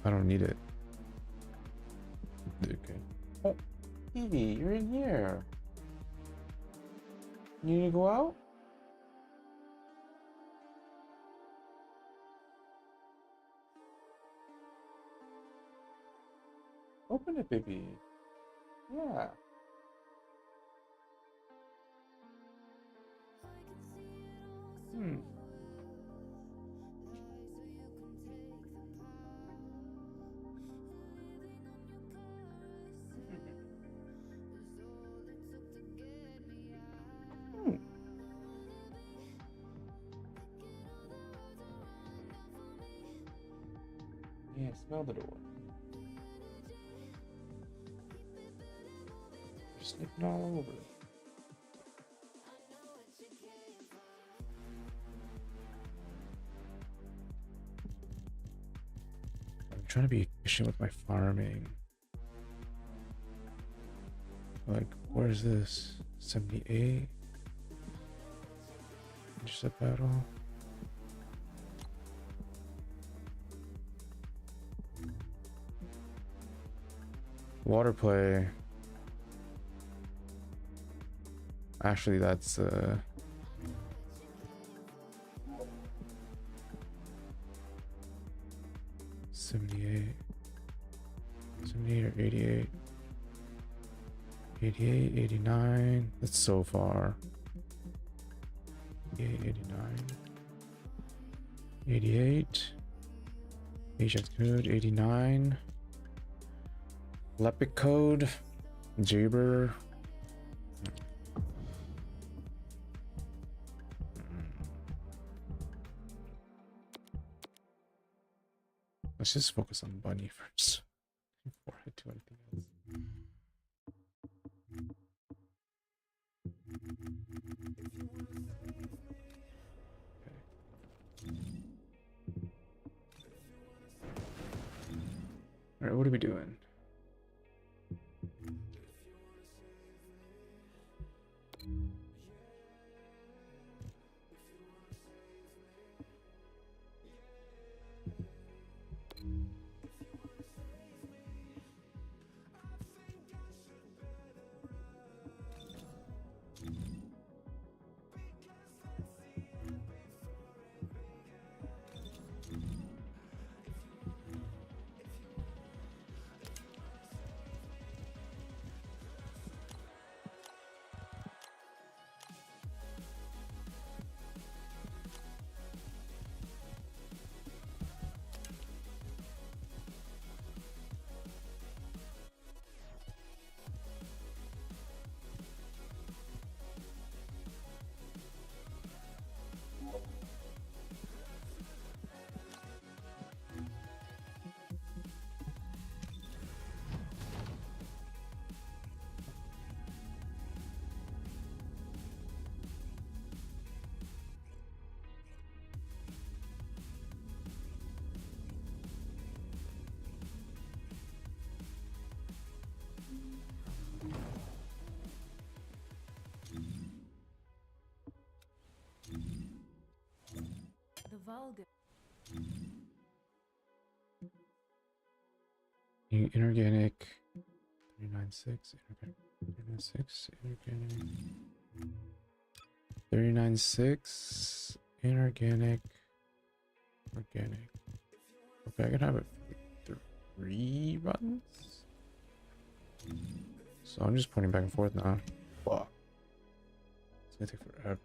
I don't need it. Okay. Oh, Evie, you're in here. You need to go out? Open it, baby. Yeah. Hmm. Hmm. Yeah, smell the door. You're sniffing all over. I'm trying to be efficient with my farming. Like, where's this? 78? Intercept battle. Water play. Actually, that's 78. 78 or 88. 88, 89. That's so far. 88, 89. 88. Asian's good. 89. Lepic code. Jaber. Let's just focus on Bunny first before I do anything else. All right, what are we doing? Vulgar. Inorganic 39.6, inorganic 39.6, inorganic 39.6, inorganic, organic. Okay, I can have it for 3 runs. So I'm just pointing back and forth now. Fuck. It's gonna take forever.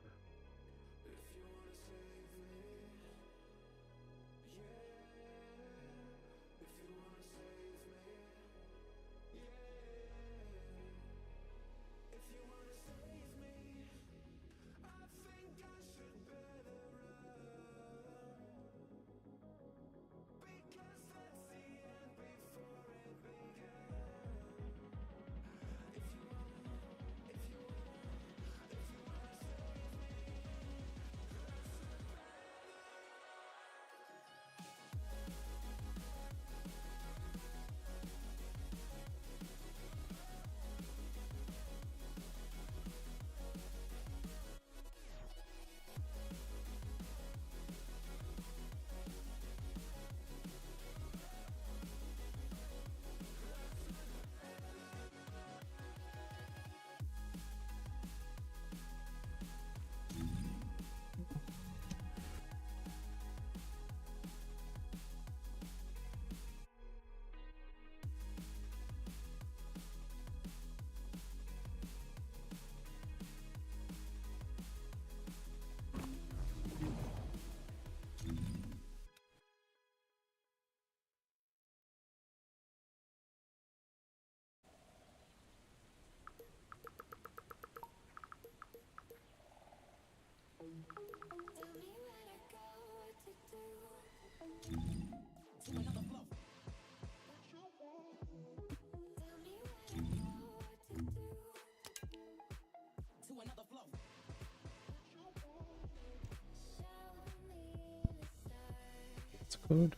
It's code.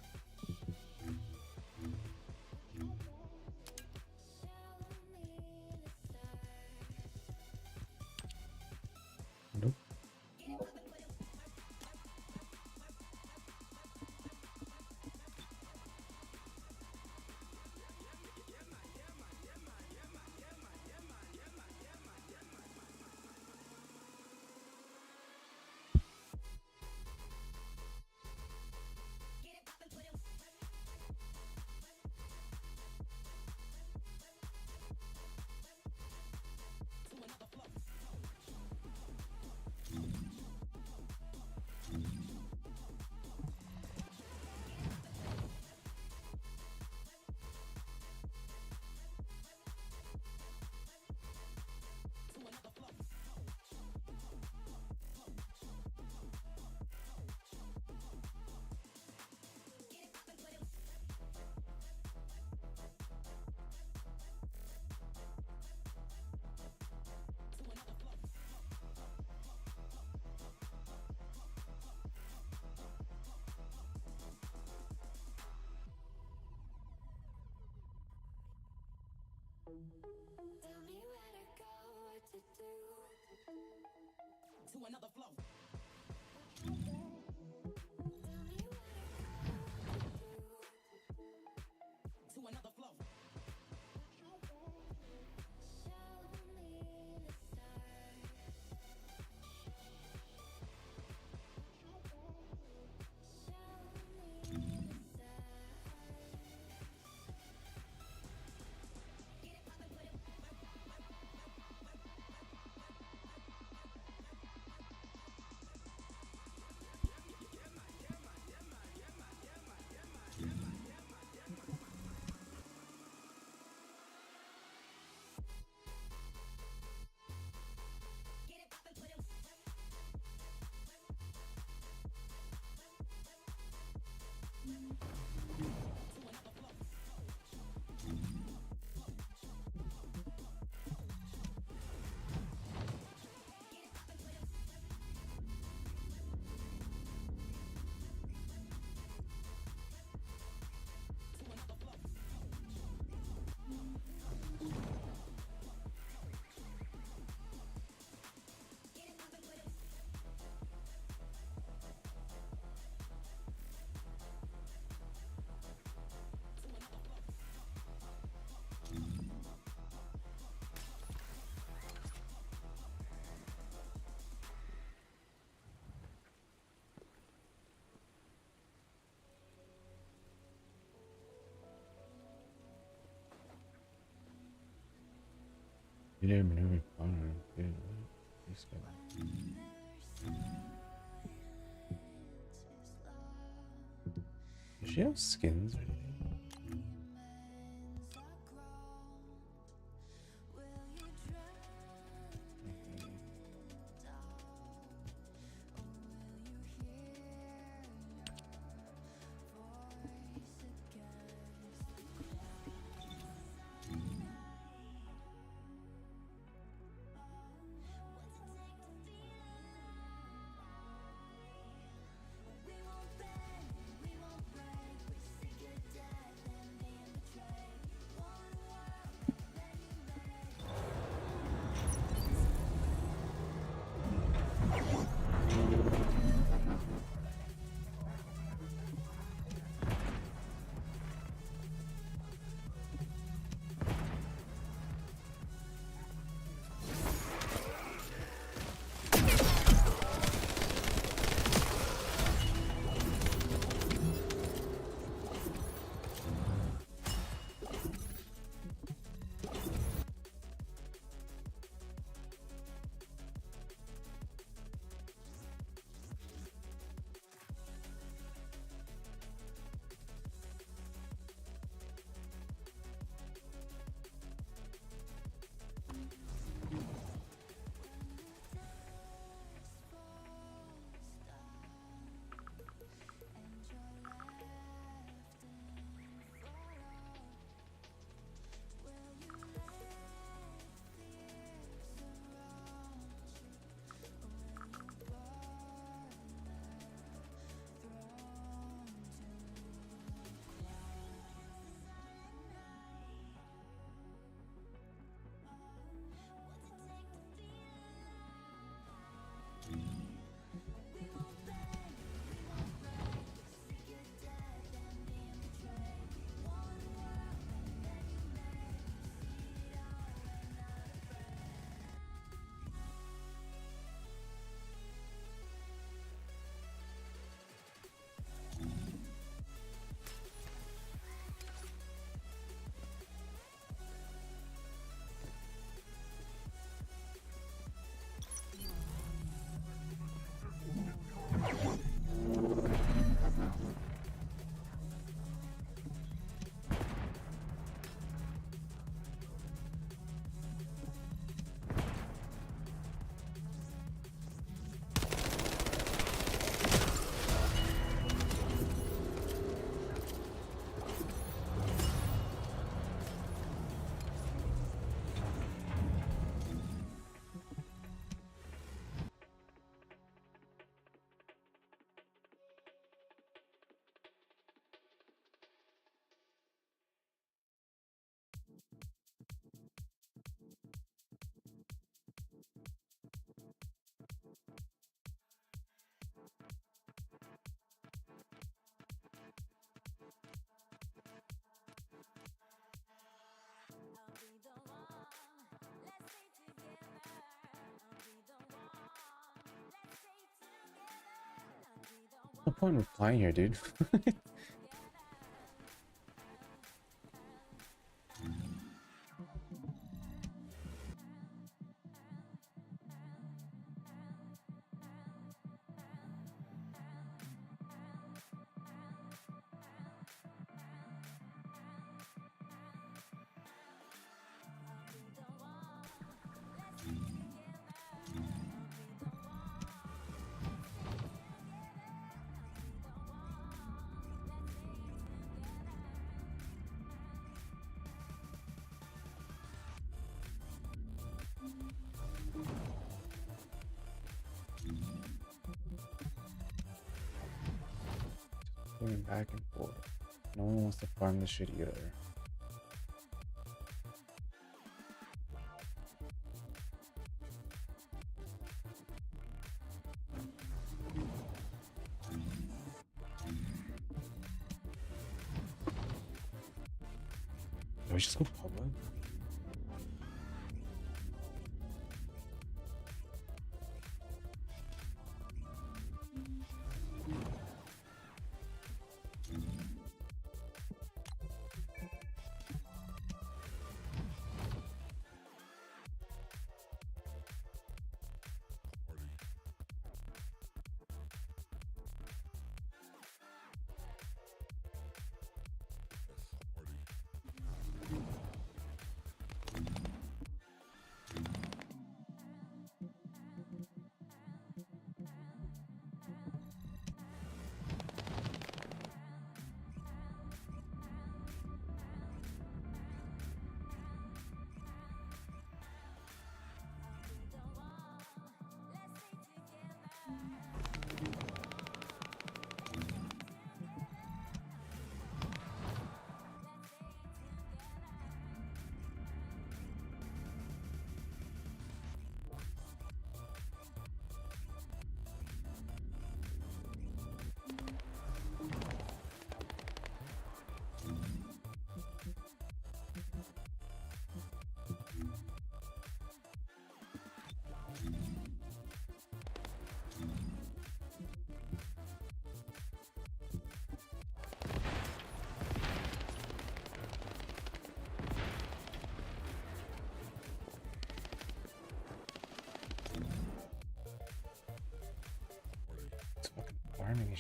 Nope. You didn't maneuver fun. Dude, this guy. Does she have skins or anything? What's the point of replying here, dude? Going back and forth. No one wants to farm this shit either. Do we just go public?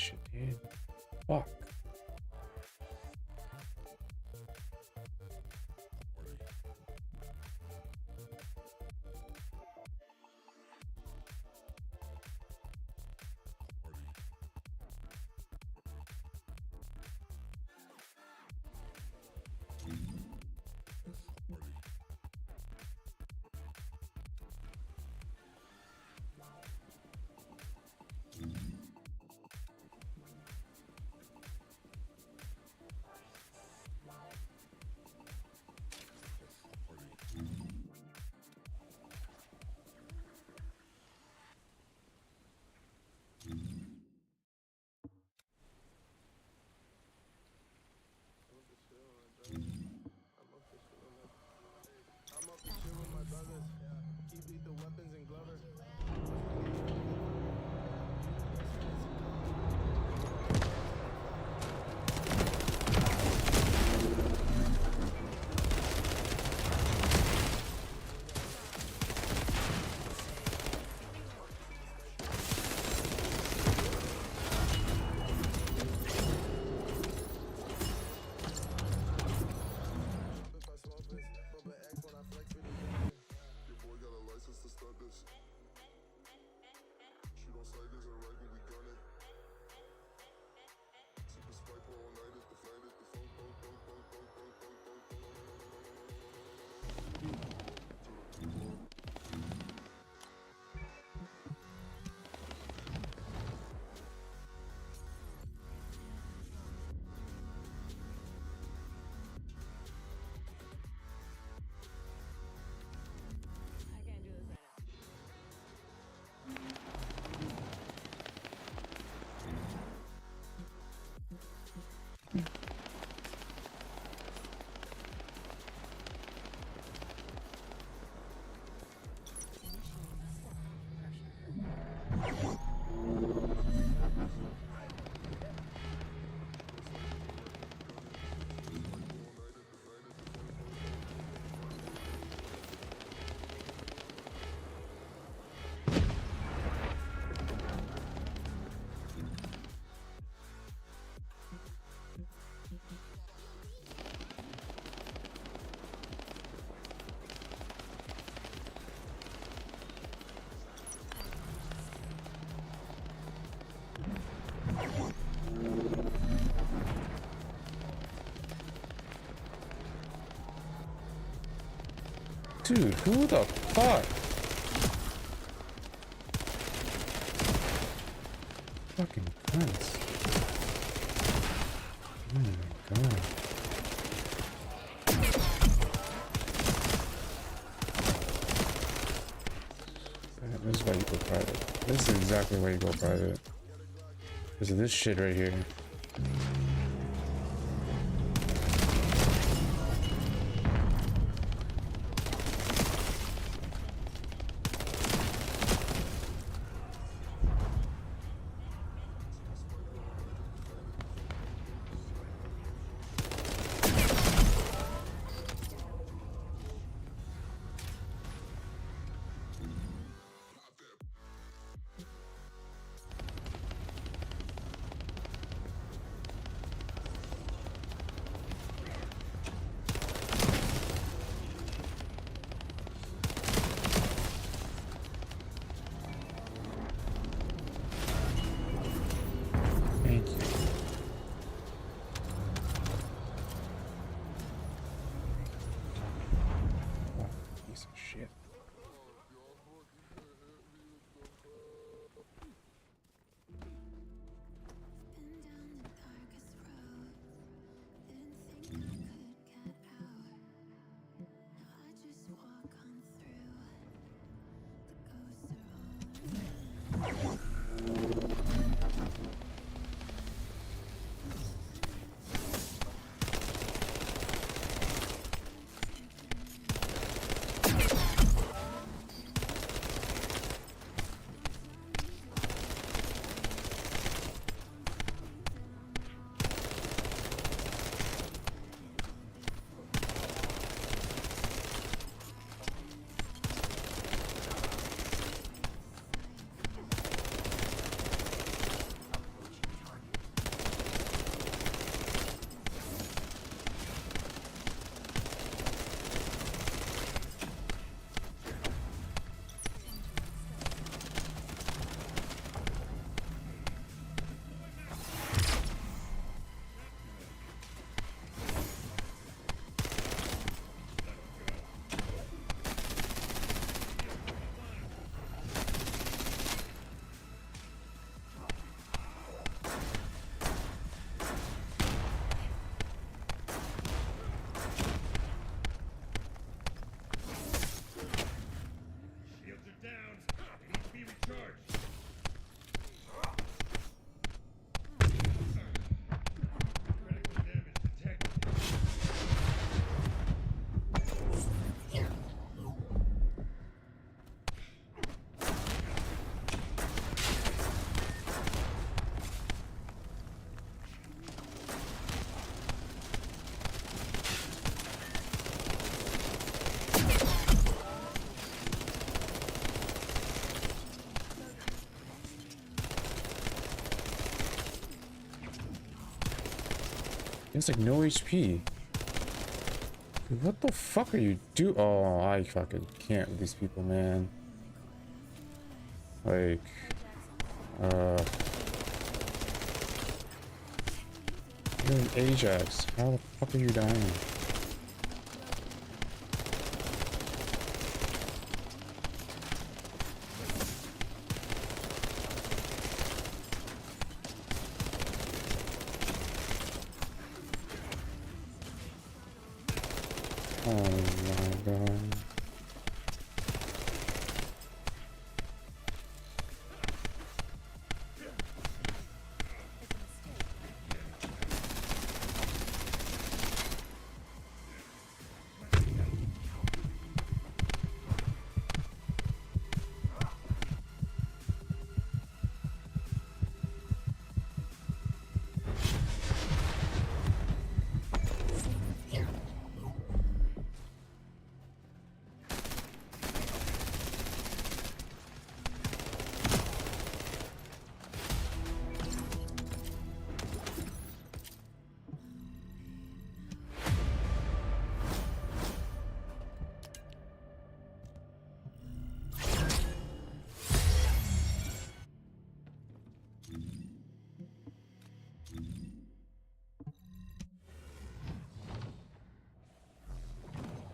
shit, dude. Fuck. Dude, who the fuck? Fucking cunts. Oh my god. This is why you go private. This is exactly why you go private. Because of this shit right here. It's like no HP. Dude, what the fuck are you do? Oh, I fucking can't with these people, man. Like, you're an Ajax. How the fuck are you dying? Oh my god.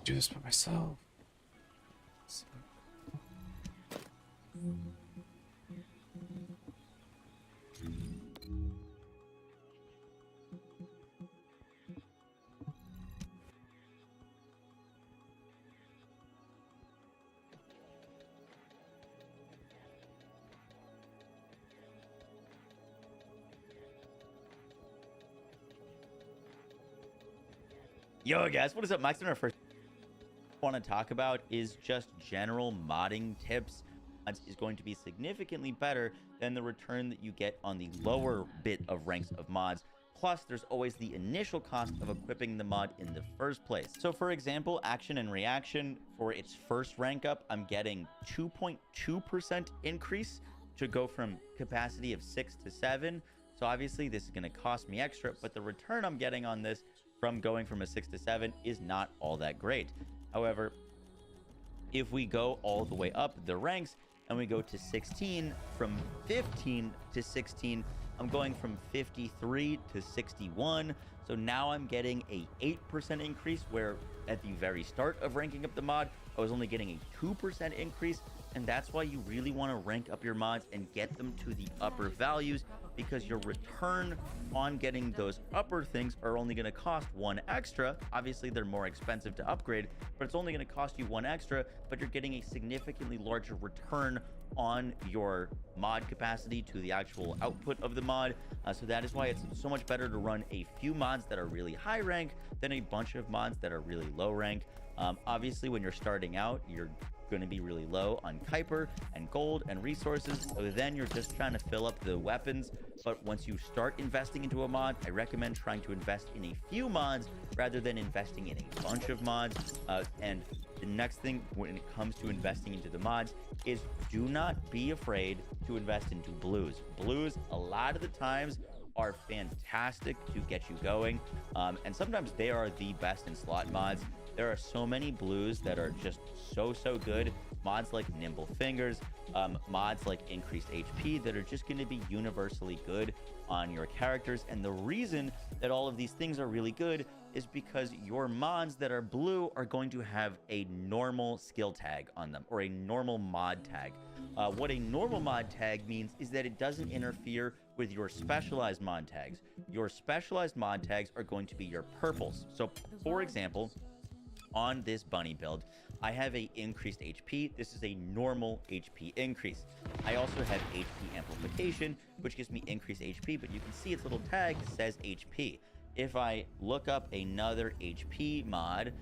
Do this by myself. Yo guys, what is up? Max, our first want to talk about is just general modding tips. Mods is going to be significantly better than the return that you get on the lower bit of ranks of mods. Plus, there's always the initial cost of equipping the mod in the first place. So for example, Action and Reaction, for its first rank up, I'm getting 2.2% increase to go from capacity of 6 to 7. So obviously this is going to cost me extra, but the return I'm getting on this from going from a 6 to 7 is not all that great. However, if we go all the way up the ranks and we go to 16, from 15 to 16, I'm going from 53 to 61. So now I'm getting a 8% increase, where at the very start of ranking up the mod, I was only getting a 2% increase. And that's why you really want to rank up your mods and get them to the upper values, because your return on getting those upper things are only going to cost 1 extra. Obviously, they're more expensive to upgrade, but it's only going to cost you 1 extra, but you're getting a significantly larger return on your mod capacity to the actual output of the mod. So that is why it's so much better to run a few mods that are really high rank than a bunch of mods that are really low rank. Obviously, when you're starting out, you're going to be really low on Kuiper and gold and resources, so then you're just trying to fill up the weapons. But once you start investing into a mod, I recommend trying to invest in a few mods rather than investing in a bunch of mods. And the next thing when it comes to investing into the mods is do not be afraid to invest into blues. Blues, a lot of the times, are fantastic to get you going, and sometimes they are the best in slot mods. There are so many blues that are just so good. Mods like Nimble Fingers, mods like Increased HP that are just going to be universally good on your characters. And the reason that all of these things are really good is because your mods that are blue are going to have a normal skill tag on them, or a normal mod tag. What a normal mod tag means is that it doesn't interfere with your specialized mod tags. Your specialized mod tags are going to be your purples. So for example, on this bunny build, I have a increased HP. This is a normal HP increase. I also have HP amplification, which gives me increased HP, but you can see its little tag says HP. If I look up another HP mod,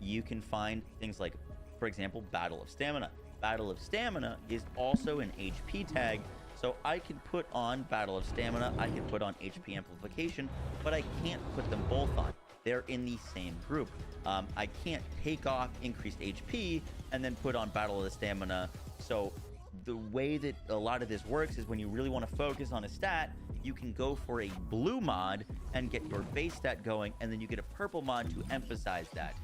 you can find things like, for example, Battle of Stamina. Battle of Stamina is also an HP tag, so I can put on Battle of Stamina, I can put on HP amplification, but I can't put them both on. They're in the same group. I can't take off increased HP and then put on Battle of the Stamina. So the way that a lot of this works is when you really want to focus on a stat, you can go for a blue mod and get your base stat going, and then you get a purple mod to emphasize that.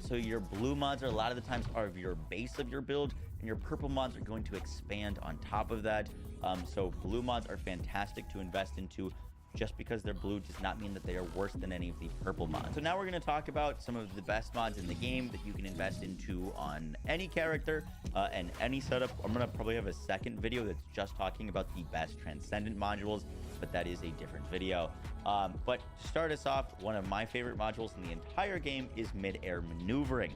So your blue mods are a lot of the times are your base of your build, and your purple mods are going to expand on top of that. So blue mods are fantastic to invest into. Just because they're blue does not mean that they are worse than any of the purple mods. So now we're going to talk about some of the best mods in the game that you can invest into on any character and any setup. I'm going to probably have a second video that's just talking about the best transcendent modules, but that is a different video. But to start us off, one of my favorite modules in the entire game is mid-air maneuvering.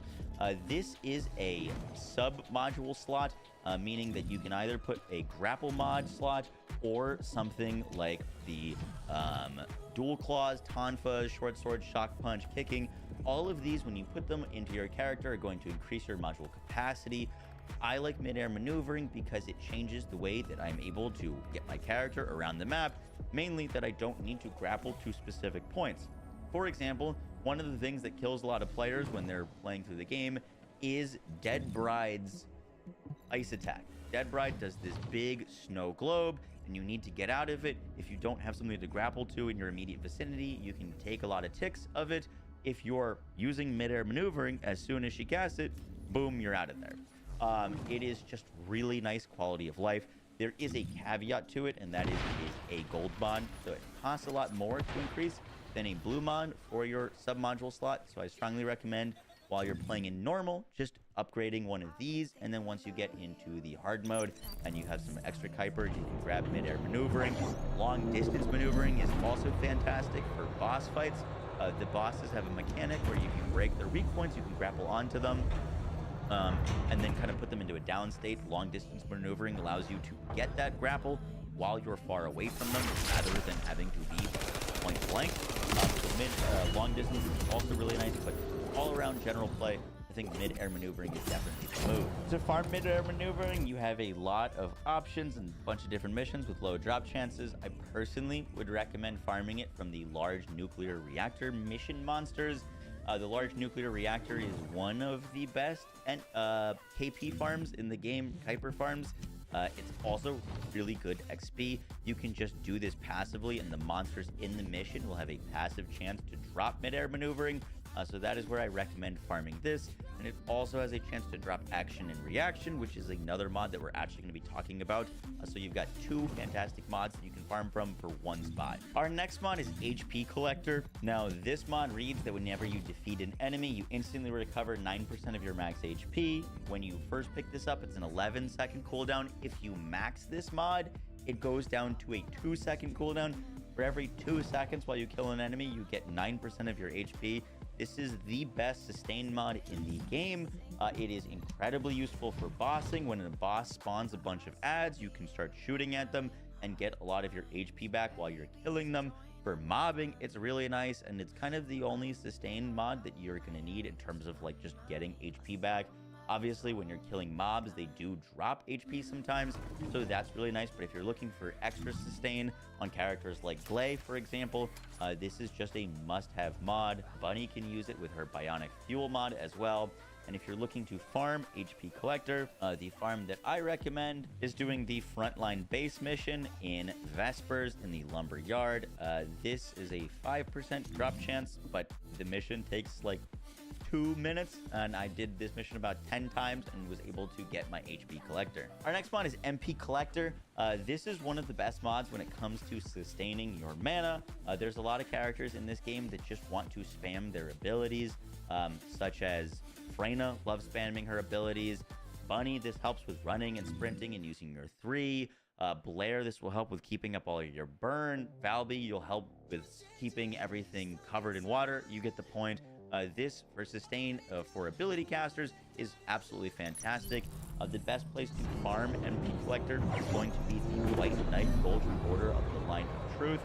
This is a sub-module slot, meaning that you can either put a grapple mod slot or something like the dual claws, tonfa, short sword, shock punch, kicking. All of these, when you put them into your character, are going to increase your module capacity. I like mid-air maneuvering because it changes the way that I'm able to get my character around the map, mainly that I don't need to grapple to specific points. For example, one of the things that kills a lot of players when they're playing through the game is Dead Bride's ice attack. Dead Bride does this big snow globe, and you need to get out of it. If you don't have something to grapple to in your immediate vicinity, you can take a lot of ticks of it. If you're using mid-air maneuvering, as soon as she casts it, boom, you're out of there. It is just really nice quality of life. There is a caveat to it, and that is it is a gold mod, so it costs a lot more to increase than a blue mod for your sub-module slot. So I strongly recommend, while you're playing in normal, just upgrading one of these, and then once you get into the hard mode and you have some extra Kuiper, you can grab mid-air maneuvering. Long distance maneuvering is also fantastic for boss fights. The bosses have a mechanic where you can break their weak points, you can grapple onto them, and then kind of put them into a down state. Long distance maneuvering allows you to get that grapple while you're far away from them, rather than having to be point blank. Long distance is also really nice, but all around general play, I think mid-air maneuvering is definitely the move. To farm mid-air maneuvering, you have a lot of options and a bunch of different missions with low drop chances. I personally would recommend farming it from the large nuclear reactor mission monsters. The large nuclear reactor is one of the best KP farms in the game, Kuiper farms. It's also really good XP. You can just do this passively, and the monsters in the mission will have a passive chance to drop mid-air maneuvering. So that is where I recommend farming this. And it also has a chance to drop action and reaction, which is another mod that we're actually going to be talking about. So you've got two fantastic mods that you can farm from for one spot. Our next mod is HP Collector. Now, this mod reads that whenever you defeat an enemy, you instantly recover 9% of your max HP. When you first pick this up, it's an 11-second cooldown. If you max this mod, it goes down to a 2-second cooldown. For every 2 seconds while you kill an enemy, you get 9% of your HP. This is the best sustain mod in the game. It is incredibly useful for bossing. When a boss spawns a bunch of ads, you can start shooting at them and get a lot of your HP back while you're killing them. For mobbing, it's really nice, and it's kind of the only sustain mod that you're going to need in terms of like just getting HP back. Obviously, when you're killing mobs, they do drop HP sometimes, so that's really nice. But if you're looking for extra sustain on characters like Glay, for example, this is just a must-have mod. Bunny can use it with her Bionic Fuel mod as well. And if you're looking to farm HP Collector, the farm that I recommend is doing the Frontline Base mission in Vespers in the Lumber Yard. This is a 5% drop chance, but the mission takes like 2 minutes, and I did this mission about 10 times and was able to get my HP Collector. Our next mod is MP Collector. This is one of the best mods when it comes to sustaining your mana. There's a lot of characters in this game that just want to spam their abilities, such as Freyna loves spamming her abilities. Bunny, this helps with running and sprinting and using your 3. Blair, this will help with keeping up all of your burn. Valby, you'll help with keeping everything covered in water. You get the point. This for sustain for ability casters is absolutely fantastic. The best place to farm MP Collector is going to be the White Knight Golden Order of the Line of Truth.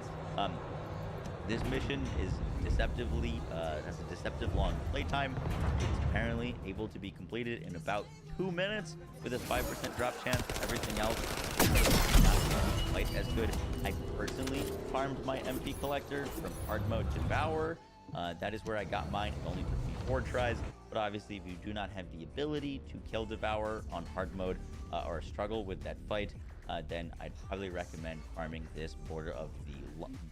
This mission is deceptively has a deceptive long playtime. It's apparently able to be completed in about 2 minutes with a 5% drop chance. Everything else is not quite as good. I personally farmed my MP Collector from hard mode to Devour. That is where I got mine. It only took me 4 tries. But obviously, if you do not have the ability to kill Devour on hard mode or struggle with that fight, then I'd probably recommend farming this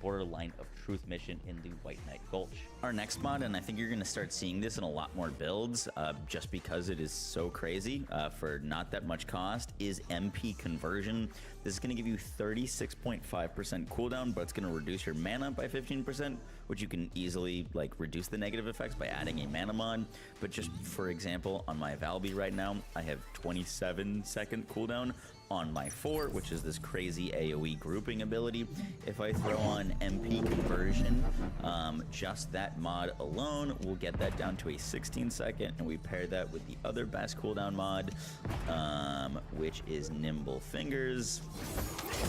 Borderline of Truth mission in the White Knight Gulch. Our next mod, and I think you're going to start seeing this in a lot more builds just because it is so crazy for not that much cost, is MP Conversion. This is going to give you 36.5% cooldown, but it's going to reduce your mana by 15%, which you can easily like reduce the negative effects by adding a mana mod. But just for example, on my Valby right now, I have 27-second cooldown on my 4, which is this crazy AoE grouping ability. If I throw on MP Conversion, just that mod alone will get that down to a 16-second, and we pair that with the other best cooldown mod, which is Nimble Fingers,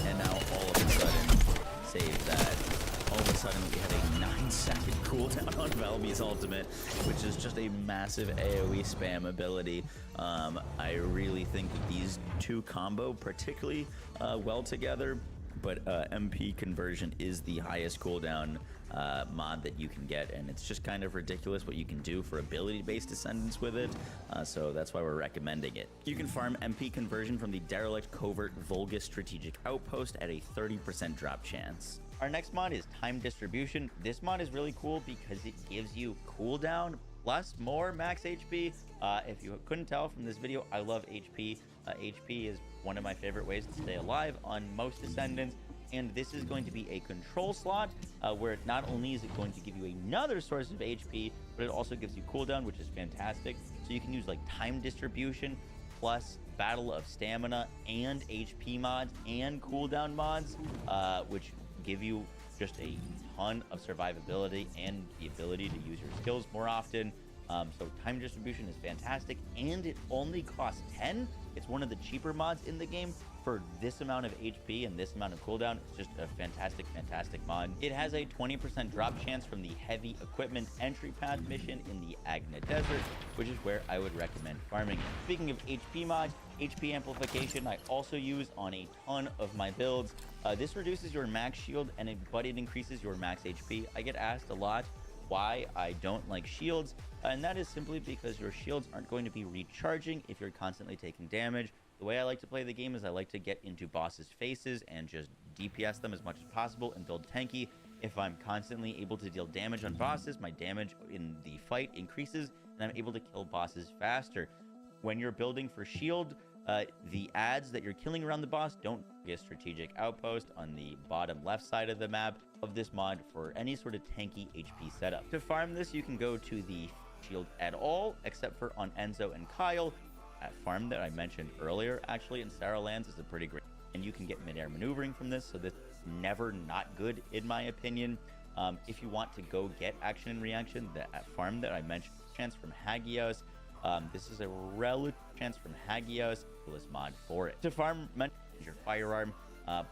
and now all of a sudden, save that. All of a sudden, we had a 9-second cooldown on Valby's ultimate, which is just a massive AoE spam ability. I really think that these two combo particularly well together, but MP Conversion is the highest cooldown mod that you can get, and it's just kind of ridiculous what you can do for ability-based ascendance with it, so that's why we're recommending it. You can farm MP Conversion from the Derelict Covert Vulgus Strategic Outpost at a 30% drop chance. Our next mod is Time Distribution. This mod is really cool because it gives you cooldown plus more max HP. If you couldn't tell from this video, I love HP. HP is one of my favorite ways to stay alive on most Ascendants, and this is going to be a control slot where not only is it going to give you another source of HP, but it also gives you cooldown, which is fantastic. So you can use like Time Distribution plus Battle of Stamina and HP mods and cooldown mods, which give you just a ton of survivability and the ability to use your skills more often. So Time Distribution is fantastic, and it only costs 10. It's one of the cheaper mods in the game for this amount of HP and this amount of cooldown. It's just a fantastic mod. It has a 20% drop chance from the Heavy Equipment Entry Path mission in the Agna Desert, which is where I would recommend farming it. Speaking of HP mods, HP Amplification I also use on a ton of my builds. This reduces your max shield, but it increases your max HP. I get asked a lot why I don't like shields, and that is simply because your shields aren't going to be recharging if you're constantly taking damage. The way I like to play the game is I like to get into bosses' faces and just DPS them as much as possible and build tanky. If I'm constantly able to deal damage on bosses, my damage in the fight increases, and I'm able to kill bosses faster. When you're building for shield, the ads that you're killing around the boss don't get a strategic outpost on the bottom left side of the map of this mod for any sort of tanky HP setup. To farm this, you can go to the shield at all, except for on Enzo and Kyle. That farm that I mentioned earlier, actually, in Sarah Lands is a pretty great, and you can get mid-air maneuvering from this, so this is never not good, in my opinion. If you want to go get action and reaction, that farm that I mentioned, chance from Hagios, this is a relative chance from Hagios, coolest mod for it. To farm your firearm,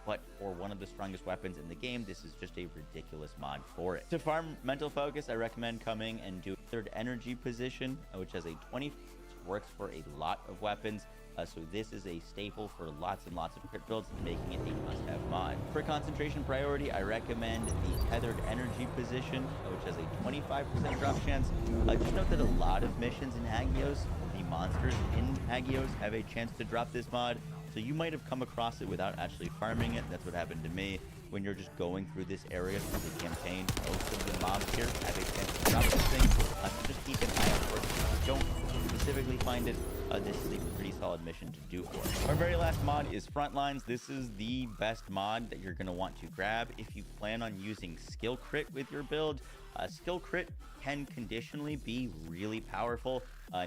but for one of the strongest weapons in the game, this is just a ridiculous mod for it. To farm mental focus, I recommend coming and do third energy position, which has a 20, works for a lot of weapons. So this is a staple for lots and lots of crit builds, making it a must-have mod. For concentration priority, I recommend the tethered energy position, which has a 25% drop chance. Just note that a lot of missions in Hagios, the monsters in Hagios, have a chance to drop this mod. So you might have come across it without actually farming it. That's what happened to me. When you're just going through this area through the campaign, most of the mobs here have a chance to drop this thing. So just keep an eye out for it. If you don't specifically find it, this is a pretty solid mission to do for it. Our very last mod is Frontlines. This is the best mod that you're going to want to grab if you plan on using skill crit with your build. Skill crit can conditionally be really powerful.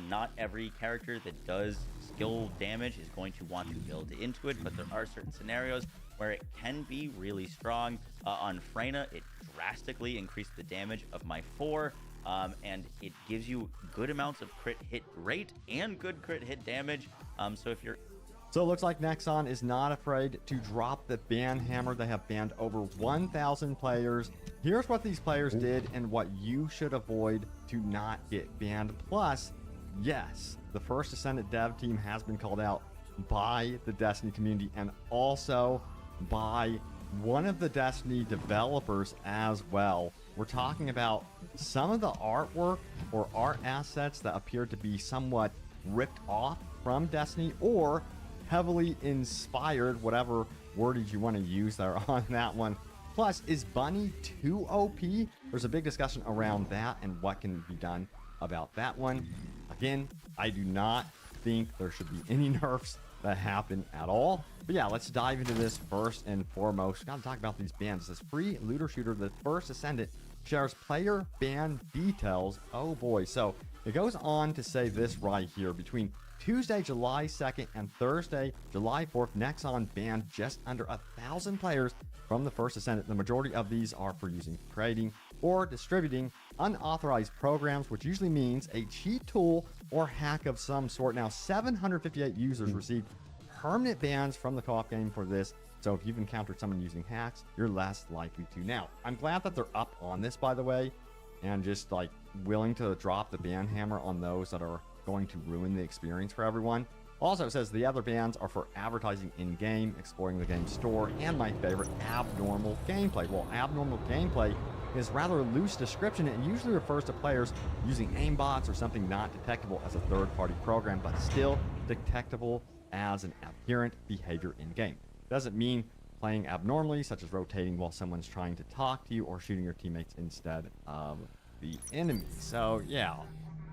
Not every character that does skill damage is going to want to build into it, but there are certain scenarios where it can be really strong. On Freyna, it drastically increased the damage of my 4, and it gives you good amounts of crit hit rate and good crit hit damage. So if you're So it looks like Nexon is not afraid to drop the ban hammer. They have banned over 1,000 players. Here's what these players did and what you should avoid to not get banned. Plus, yes, the first Ascendant dev team has been called out by the Destiny community and also by one of the Destiny developers as well. we're talking about some of the artwork or art assets that appear to be somewhat ripped off from Destiny or heavily inspired, whatever wordage you want to use there on that one. Plus, is Bunny too OP? There's a big discussion around that and what can be done about that one. Again, I do not think there should be any nerfs that happen at all. But yeah, let's dive into this first and foremost. Gotta talk about these bans. This free looter shooter, the First Ascendant, shares player ban details. Oh boy. So it goes on to say this right here. Between Tuesday, July 2nd and Thursday, July 4th, Nexon banned just under 1,000 players from the First Ascendant. The majority of these are for using, creating, or distributing unauthorized programs, which usually means a cheat tool or hack of some sort. Now, 758 users received permanent bans from the co-op game for this. So if you've encountered someone using hacks, you're less likely to. Now, I'm glad that they're up on this, by the way, and just like willing to drop the ban hammer on those that are going to ruin the experience for everyone. Also, it says the other bans are for advertising in-game, exploring the game store, and my favorite, abnormal gameplay. Well, abnormal gameplay is rather a loose description. It usually refers to players using aimbots or something not detectable as a third-party program, but still detectable as an aberrant behavior in-game. Doesn't mean playing abnormally, such as rotating while someone's trying to talk to you or shooting your teammates instead of the enemy. So, yeah.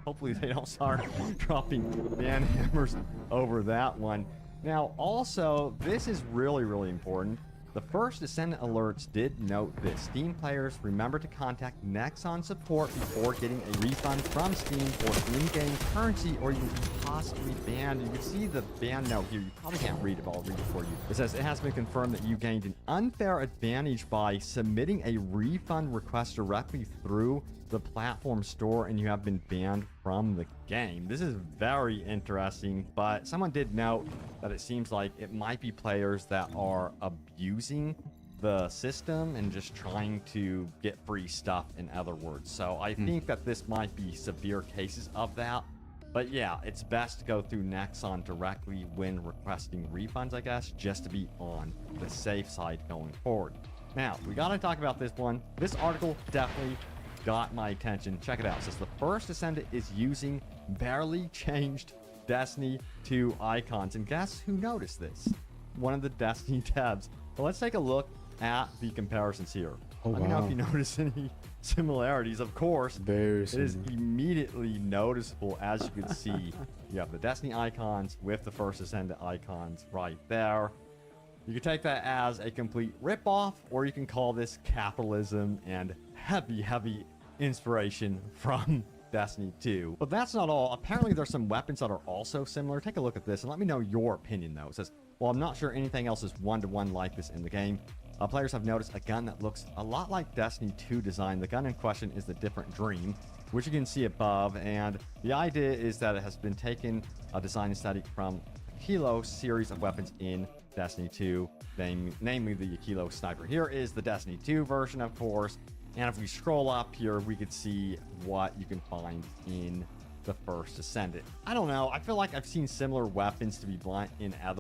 Hopefully they don't start dropping ban hammers over that one. Now, also, this is really, really important. The First Ascendant alerts did note this. Steam players, remember to contact Nexon support before getting a refund from Steam for in-game currency, or you will be possibly banned. You can see the ban note here. You probably can't read it, but I'll read it for you. It says, it has been confirmed that you gained an unfair advantage by submitting a refund request directly through the platform store, and you have been banned from the game. This is very interesting, but someone did note that it seems like it might be players that are abusing the system and just trying to get free stuff, in other words. So I think that this might be severe cases of that. But yeah, it's best to go through Nexon directly when requesting refunds, I guess, just to be on the safe side going forward. Now, we got to talk about this one. This article definitely got my attention. Check it out. It says the First Ascendant is using barely changed Destiny 2 icons. And guess who noticed this? One of the Destiny devs. But let's take a look at the comparisons here. Oh, Let me know wow. if you notice any similarities. Of course, Very it is similar. immediately noticeable, as you can see. You have the Destiny icons with the First Ascendant icons right there. You can take that as a complete ripoff, or you can call this capitalism and heavy, heavy inspiration from Destiny 2. But that's not all. Apparently, there's some weapons that are also similar. Take a look at this and let me know your opinion, though. It says, well, I'm not sure anything else is one-to-one like this in the game. Players have noticed a gun that looks a lot like Destiny 2 design. The gun in question is the Different Dream, which you can see above. And the idea is that it has been taken, a design study from Kilo series of weapons in Destiny 2, namely the Kilo Sniper. Here is the Destiny 2 version, of course. And if we scroll up here, we could see what you can find in the First Ascendant. I don't know. I feel like I've seen similar weapons, to be blunt, in other